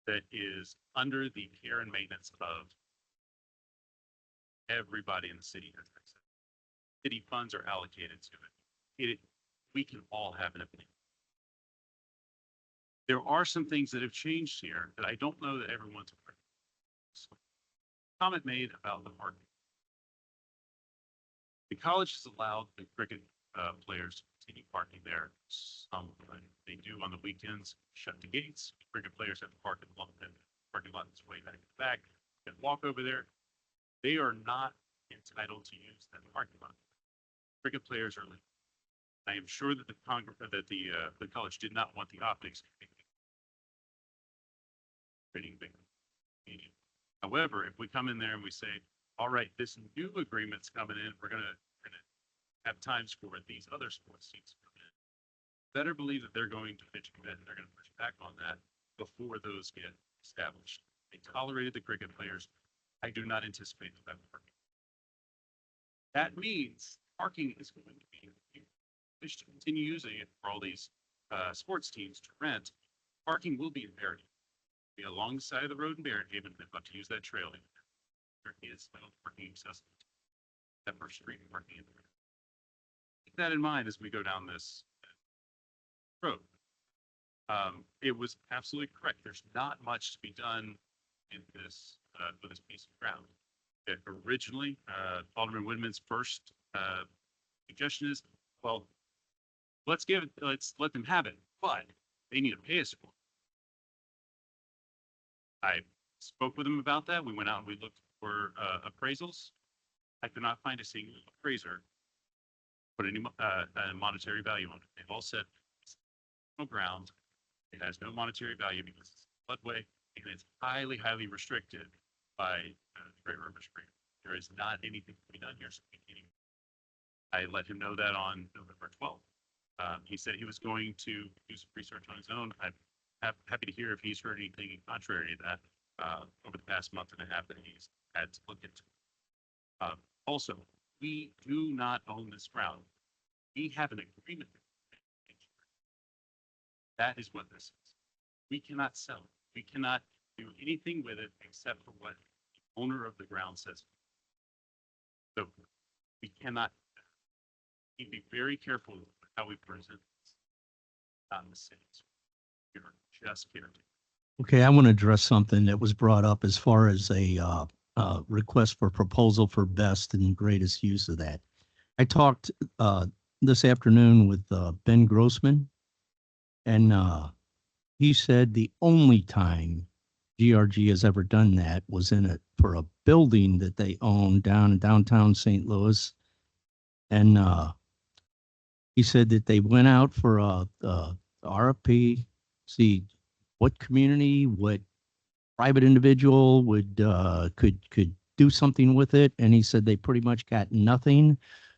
that is under the care and maintenance of everybody in the city. City funds are allocated to it. We can all have an opinion. There are some things that have changed here that I don't know that everyone's aware of. So, comment made about the parking. The college has allowed the cricket players to continue parking there. They do on the weekends, shut the gates. Cricket players have to park in the parking lot that's way back in the back. You can walk over there. They are not entitled to use that parking lot. Cricket players are legal. I am sure that the college did not want the optics. However, if we come in there and we say, all right, this new agreement's coming in, we're gonna have times for these other sports teams to come in. Better believe that they're going to pitch a bid and they're going to push back on that before those get established. They tolerated the cricket players I do not anticipate that will work. That means parking is going to be, if you wish to continue using it for all these sports teams to rent, parking will be imperative. Be along the side of the road in Barronhaven, they're about to use that trail. There is no parking accessible. That first street parking in there. Keep that in mind as we go down this road. It was absolutely correct. There's not much to be done in this with this piece of ground. Originally, Alderman Woodman's first suggestion is, well, let's let them have it, but they need to pay us for it. I spoke with them about that. We went out and we looked for appraisals. I could not find a single appraiser put any monetary value on it. They've all said it's no ground. It has no monetary value because it's a floodway and it's highly, highly restricted by the Great River Stream. There is not anything to be done here. So I let him know that on November 12th. He said he was going to do some research on his own. I'm happy to hear if he's heard anything contrary to that over the past month and a half that he's had to look into. Also, we do not own this ground. We have an agreement. That is what this is. We cannot sell it. We cannot do anything with it except for what the owner of the ground says. So we cannot. We need to be very careful with how we present this. Not in the cities. We're just caretaking. Okay, I want to address something that was brought up as far as a request for proposal for best and greatest use of that. I talked this afternoon with Ben Grossman, and he said the only time GRG has ever done that was for a building that they own down in downtown St. Louis. And he said that they went out for a RFP, see what community, what private individual would could do something with it, and he said they pretty much got nothing,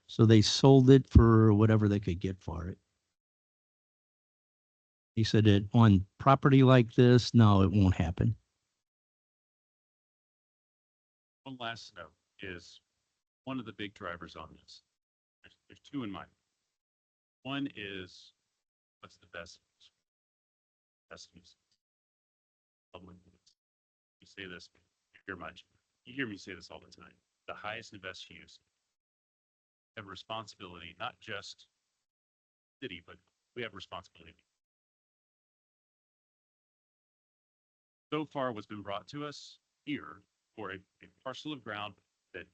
so they sold it for whatever they could get for it. He said that on property like this, no, it won't happen. One last note is one of the big drivers on this. There's two in mind. One is what's the best use? Public use. You say this, you hear me say this all the time. The highest and best use have responsibility, not just city, but we have responsibility. So far, what's been brought to us here for a parcel of ground that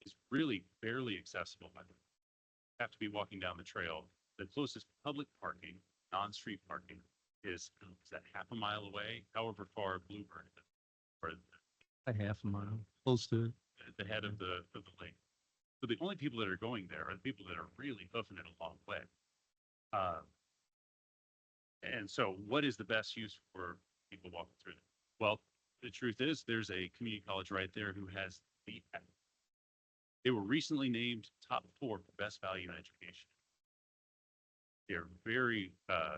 is really barely accessible by them. You have to be walking down the trail. The closest public parking, non-street parking, is that half a mile away, however far Bluebird is, or A half a mile, close to it. at the head of the lake. So the only people that are going there are the people that are really hoofing it a long way. And so what is the best use for people walking through it? Well, the truth is there's a community college right there who has they were recently named top 4 for best value in education. They're very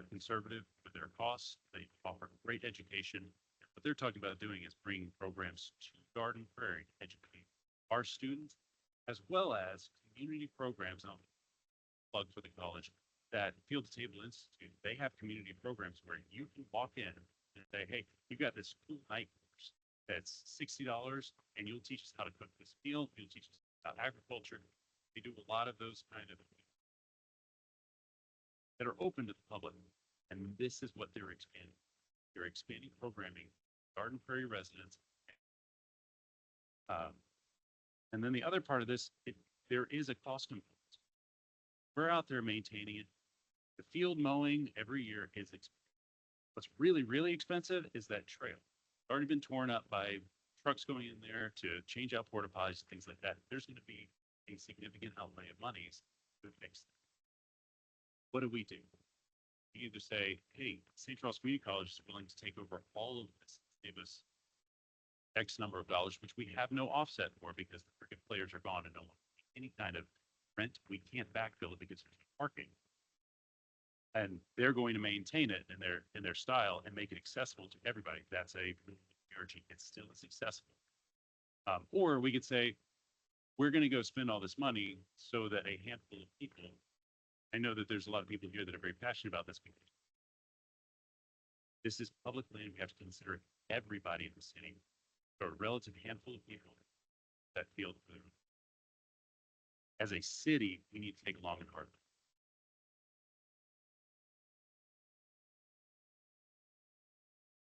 conservative with their costs. They offer great education. What they're talking about doing is bringing programs to Garden Prairie to educate our students, as well as community programs. And I'll plug for the college that Field to Table Institute. They have community programs where you can walk in and say, "Hey, you got this cool night course that's $60, and you'll teach us how to cook this meal. You'll teach us about agriculture." They do a lot of those kind of that are open to the public, and this is what they're expanding. They're expanding programming, Garden Prairie residents. And then the other part of this, there is a cost component. We're out there maintaining it. The field mowing every year is expensive. What's really, really expensive is that trail. It's already been torn up by trucks going in there to change out porta potties, things like that. There's going to be a significant outlay of monies to fix that. What do? We either say, hey, St. Charles Community College is willing to take over all of this, give us X number of dollars, which we have no offset for because the cricket players are gone and no one any kind of rent. We can't backfill it because there's no parking. And they're going to maintain it in their style and make it accessible to everybody. That's a PRG. It still is accessible. Or we could say, we're gonna go spend all this money so that a handful of people, I know that there's a lot of people here that are very passionate about this. This is public land. We have to consider everybody in the city, or a relative handful of people that feel food. As a city, we need to take a long and hard look.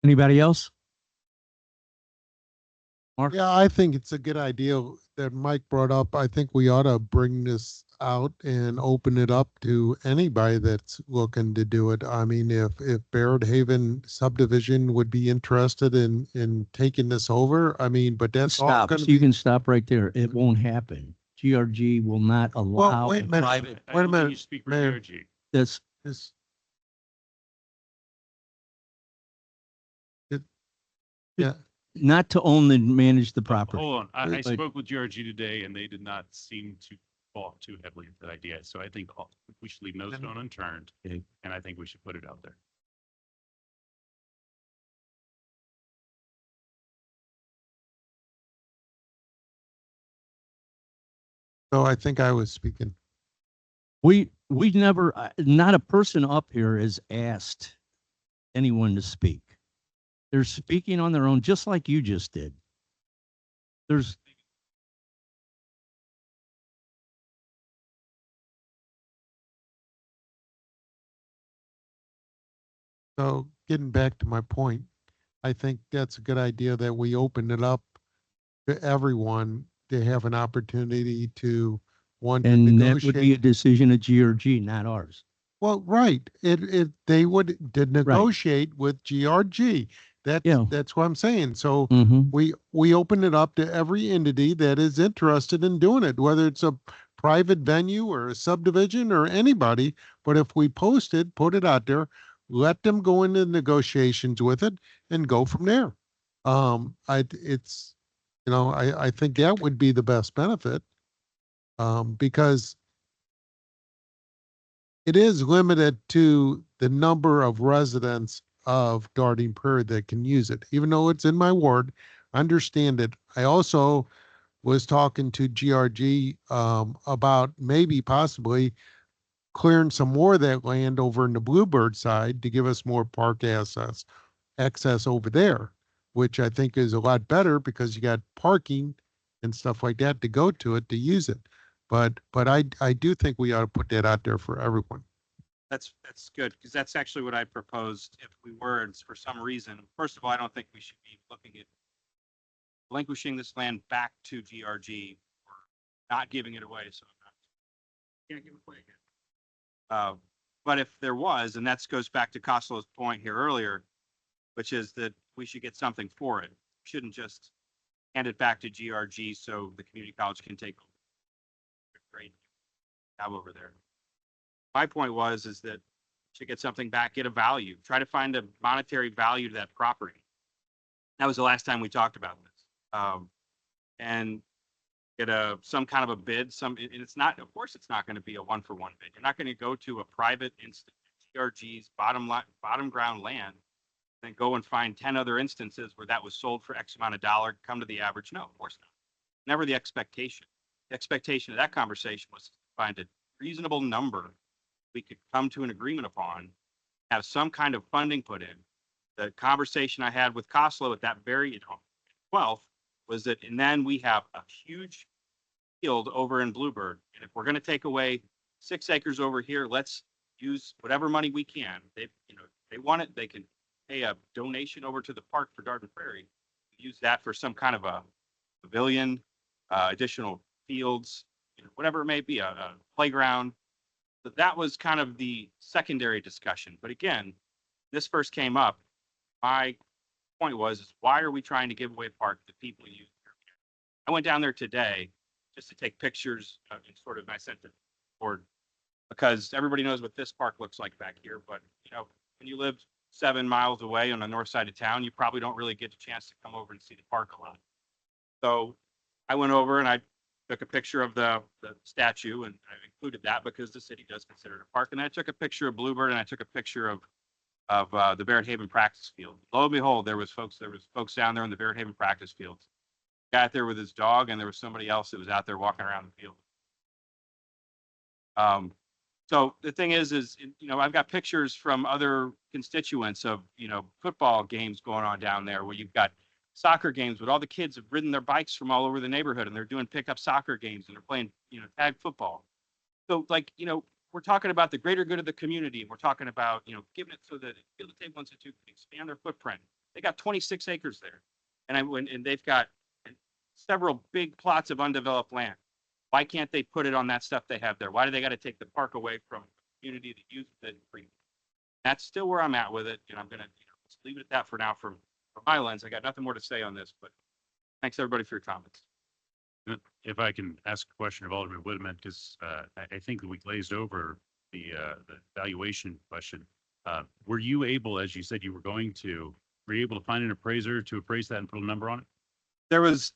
Anybody else? Mark? Yeah, I think it's a good idea that Mike brought up. I think we ought to bring this out and open it up to anybody that's looking to do it. I mean, if Barrett Haven subdivision would be interested in taking this over, I mean, but that's all Stop. gonna So you be. can stop right there. It won't happen. GRG will not allow wait a a minute. private, I Wait a don't think you minute, should speak for Mayor. GRG. this, This, it, yeah, not to own and manage the property. Hold on, I But- spoke with GRG today and they did not seem to fall too heavily into that idea. So I think we should leave no stone unturned. Okay. And I think we should put it out there. so I think I was speaking. We never, not a person up here has asked anyone to speak. They're speaking on their own, just like you just did. There's, So getting back to my point, I think that's a good idea that we open it up to everyone to have an opportunity to want to and that would be a negotiate. decision of GRG, not ours. Well, right, they would, to negotiate with GRG. Yeah. That's what I'm saying. So Mm-hmm. we open it up to every entity that is interested in doing it, whether it's a private venue or a subdivision or anybody. But if we post it, put it out there, let them go into negotiations with it and go from there. It's, I think that would be the best benefit. Because it is limited to the number of residents of Darting Prairie that can use it, even though it's in my ward. I understand it. I also was talking to GRG about maybe possibly clearing some more of that land over in the Bluebird side to give us more park access over there, which I think is a lot better because you got parking and stuff like that to go to it to use it. But I do think we ought to put that out there for everyone. That's good, because that's actually what I proposed if we were, and for some reason, first of all, I don't think we should be looking at relinquishing this land back to GRG or not giving it away, so I'm not, can't give it away again. But if there was, and that goes back to Costello's point here earlier, which is that we should get something for it. We shouldn't just hand it back to GRG so the community college can take great job over there. My point is that to get something back, get a value, try to find a monetary value to that property. That was the last time we talked about this. And get some kind of a bid, and it's not, of course, it's not going to be a 1-for-1 bid. You're not going to go to a private instant, GRG's bottom ground land, and go and find 10 other instances where that was sold for X amount of dollar, come to the average. No, of course not. Never the expectation. The expectation of that conversation was to find a reasonable number we could come to an agreement upon, have some kind of funding put in. The conversation I had with Costello at that very 12th was that, and then we have a huge field over in Bluebird. And if we're going to take away 6 acres over here, let's use whatever money we can. They want it, they can pay a donation over to the park for Darden Prairie, use that for some kind of a pavilion, additional fields, whatever it may be, a playground. But that was kind of the secondary discussion. But again, this first came up. My point is why are we trying to give away a park that people use? I went down there today just to take pictures and I sent it forward because everybody knows what this park looks like back here. But when you live 7 miles away on the north side of town, you probably don't really get a chance to come over and see the park a lot. So I went over and I took a picture of the statue, and I included that because the city does consider it a park. And I took a picture of Bluebird, and I took a picture of the Barrett Haven practice field. Lo and behold, there was folks down there in the Barrett Haven practice fields. guy out there with his dog, and there was somebody else that was out there walking around the field. So the thing is, you know, I've got pictures from other constituents of, you know, football games going on down there where you've got soccer games, but all the kids have ridden their bikes from all over the neighborhood and they're doing pickup soccer games and they're playing, you know, tag football. So like, you know, we're talking about the greater good of the community. And we're talking about, you know, giving it so that Field of Table Institute can expand their footprint. They got 26 acres there. And I went, and they've got several big plots of undeveloped land. Why can't they put it on that stuff they have there? Why do they got to take the park away from the community that uses it free? That's still where I'm at with it. And I'm going to, you know, let's leave it at that for now from my lens. I got nothing more to say on this, but thanks everybody for your comments. If I can ask a question of Alderman Whitman, because I think that we glazed over the valuation question. Were you able, as you said you were going to, were you able to find an appraiser to appraise that and put a number on it? There was,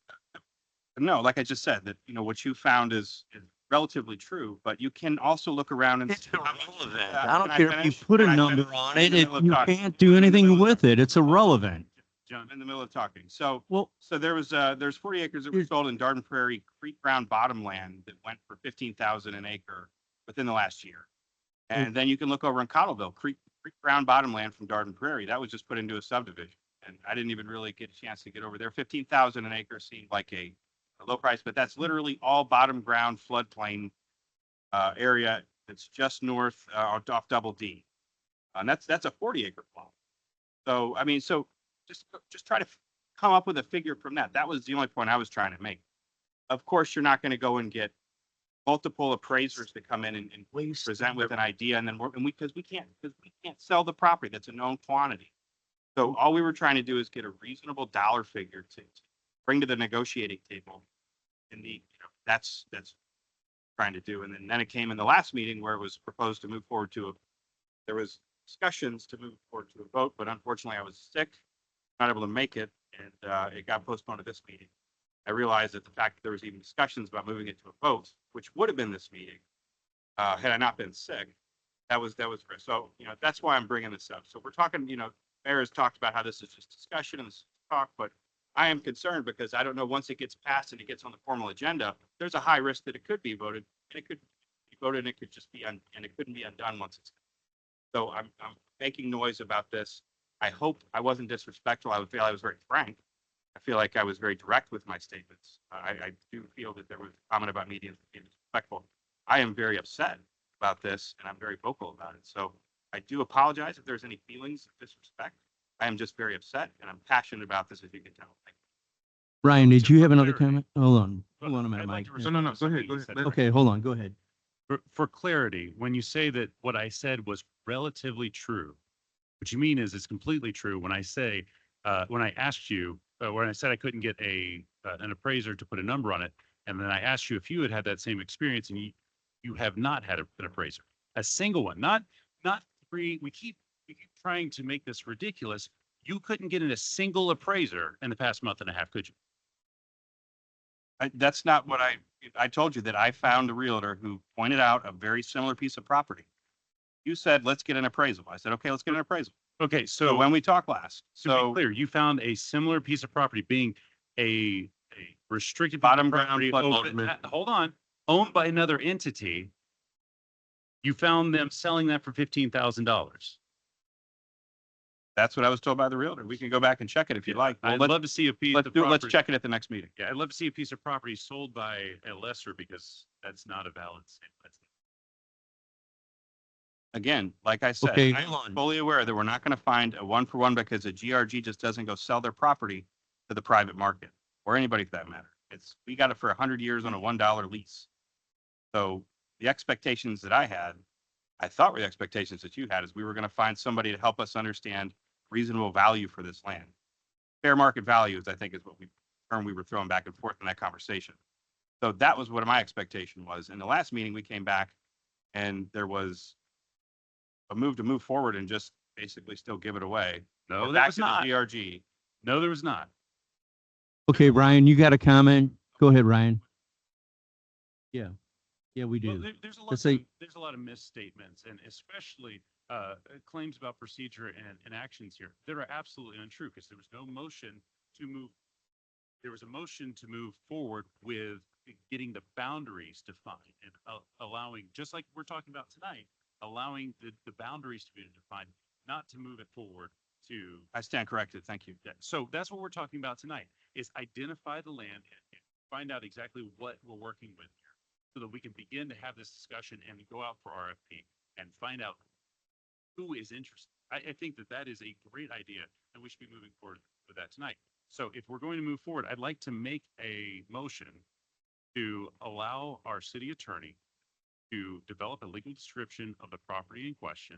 no, like I just said, that, you know, what you found is relatively true, but you can also look around and. It's irrelevant. Yeah, I don't can care if you finish? put a Can I number finish? on I'm in it. the middle of You talking. can't do anything with it. It's irrelevant. I'm in the middle of talking. So, Well, there's 40 acres that were Here's- sold in Garden Prairie Creek Ground bottom land that went for 15,000 an acre within the last year. And then you can look over in Cottleville, Creek Ground bottom land from Garden Prairie. That was just put into a subdivision. And I didn't even really get a chance to get over there. 15,000 an acre seemed like a low price, but that's literally all bottom ground floodplain area. That's just north off Double D. And that's a 40-acre plot. So, I mean, just try to come up with a figure from that. That was the only point I was trying to make. Of course, you're not going to go and get multiple appraisers to come in and present with an idea, and then because we can't sell the property. That's a known quantity. So all we were trying to do is get a reasonable dollar figure to bring to the negotiating table. And that's trying to do. And then it came in the last meeting where it was proposed to move forward there was discussions to move forward to a vote, but unfortunately I was sick, not able to make it, and it got postponed to this meeting. I realized that the fact that there was even discussions about moving it to a vote, which would have been this meeting, had I not been sick, that was so, you know, that's why I'm bringing this up. So we're talking, you know, Mayor has talked about how this is just discussion and talk, but I am concerned because I don't know, once it gets passed and it gets on the formal agenda, there's a high risk that it could be voted, and it could be voted and it could just be and it couldn't be undone once it's. So I'm making noise about this. I hope I wasn't disrespectful. I would feel I was very frank. I feel like I was very direct with my statements. I do feel that there was a comment about me being disrespectful. I am very upset about this, and I'm very vocal about it. So I do apologize if there's any feelings of disrespect. I am just very upset, and I'm passionate about this, as you can tell. Ryan, did you have another clarity. comment? Hold on a minute, I'd like Mike. to No, respond no, to go ahead, something go you ahead. said. Okay, hold on, go ahead. For clarity, when you say that what I said was relatively true, what you mean is it's completely true. When I say, when I asked you, when I said I couldn't get an appraiser to put a number on it, and then I asked you if you had that same experience, and you have not had an appraiser, a single one, not three. We keep trying to make this ridiculous. You couldn't get in a single appraiser in the past month and a half, could you? That's not what I told you, that I found a realtor who pointed out a very similar piece of property. You said, let's get an appraisal. I said, okay, let's get an appraisal. Okay, So so when we talked last, to be so clear, you found a similar piece of property being a restricted Bottom piece of ground property flood owned- zone. hold on, owned by another entity. You found them selling that for $15,000. that's what I was told by the realtor. We can go back and check it if you'd like. Well, I'd let's, love to see a piece let's of do, let's property. check it at the next meeting. Yeah, I'd love to see a piece of property sold by a lesser because that's not a valid sale. Again, like I said, Okay, I'm hold on. fully aware that we're not going to find a 1-for-1 because a GRG just doesn't go sell their property to the private market or anybody for that matter. We got it for 100 years on a $1 lease. So the expectations that I thought were the expectations that you had, is we were going to find somebody to help us understand reasonable value for this land. Fair market values, I think, is what we were throwing back and forth in that conversation. So that was what my expectation was. In the last meeting, we came back and there was a move to move forward and just basically still give it away. No, We're that back was to the not. GRG. No, there was not. Okay, Ryan, you got a comment? Go ahead, Ryan. Yeah, we Well, do. there's a lot. Let's say- There's a lot of misstatements, and especially claims about procedure and actions here that are absolutely untrue because there was no motion to move there was a motion to move forward with getting the boundaries defined and allowing, just like we're talking about tonight, allowing the boundaries to be defined, not to move it forward to. I stand corrected. Thank you. Yeah, so that's what we're talking about tonight, is identify the land and find out exactly what we're working with here, so that we can begin to have this discussion and go out for RFP and find out who is interested. I think that that is a great idea, and we should be moving forward with that tonight. So if we're going to move forward, I'd like to make a motion to allow our city attorney to develop a legal description of the property in question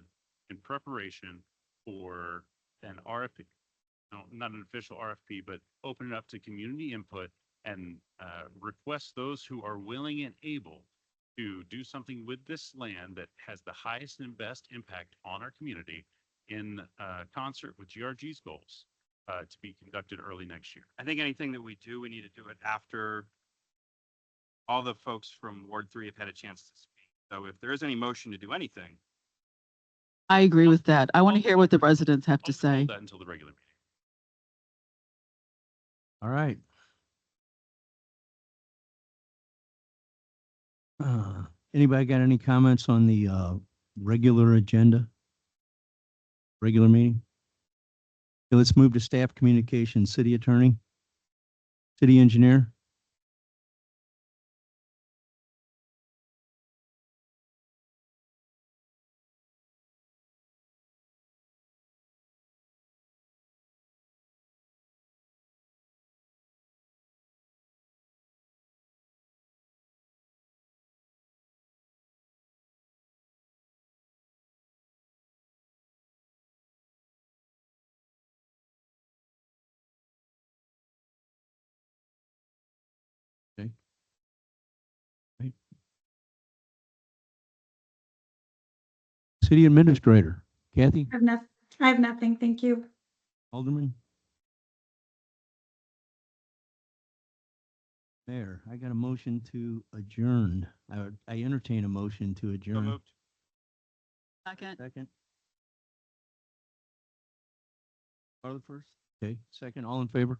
in preparation for an RFP. No, not an official RFP, but open it up to community input and request those who are willing and able to do something with this land that has the highest and best impact on our community in concert with GRG's goals to be conducted early next year. I think anything that we do, we need to do it after all the folks from Ward 3 have had a chance to speak. So if there is any motion to do anything, I agree with that. I want to I'll- hear what the residents have to I'll say. hold that until the regular meeting. All right. Anybody got any comments on the regular agenda? Regular meeting? Okay, let's move to staff communication, city attorney, city engineer. Okay. Right. City administrator, Kathy, I have nothing. Thank you. Alderman. Mayor, I got a motion to adjourn. I entertain a motion to so adjourn. moved. Second. Second. Carla first? Okay, second, all in favor?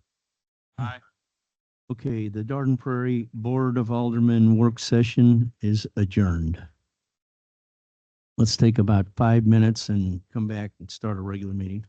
Aye. Okay, the Darden Prairie Board of Aldermen work session is adjourned. Let's take about 5 minutes and come back and start a regular meeting.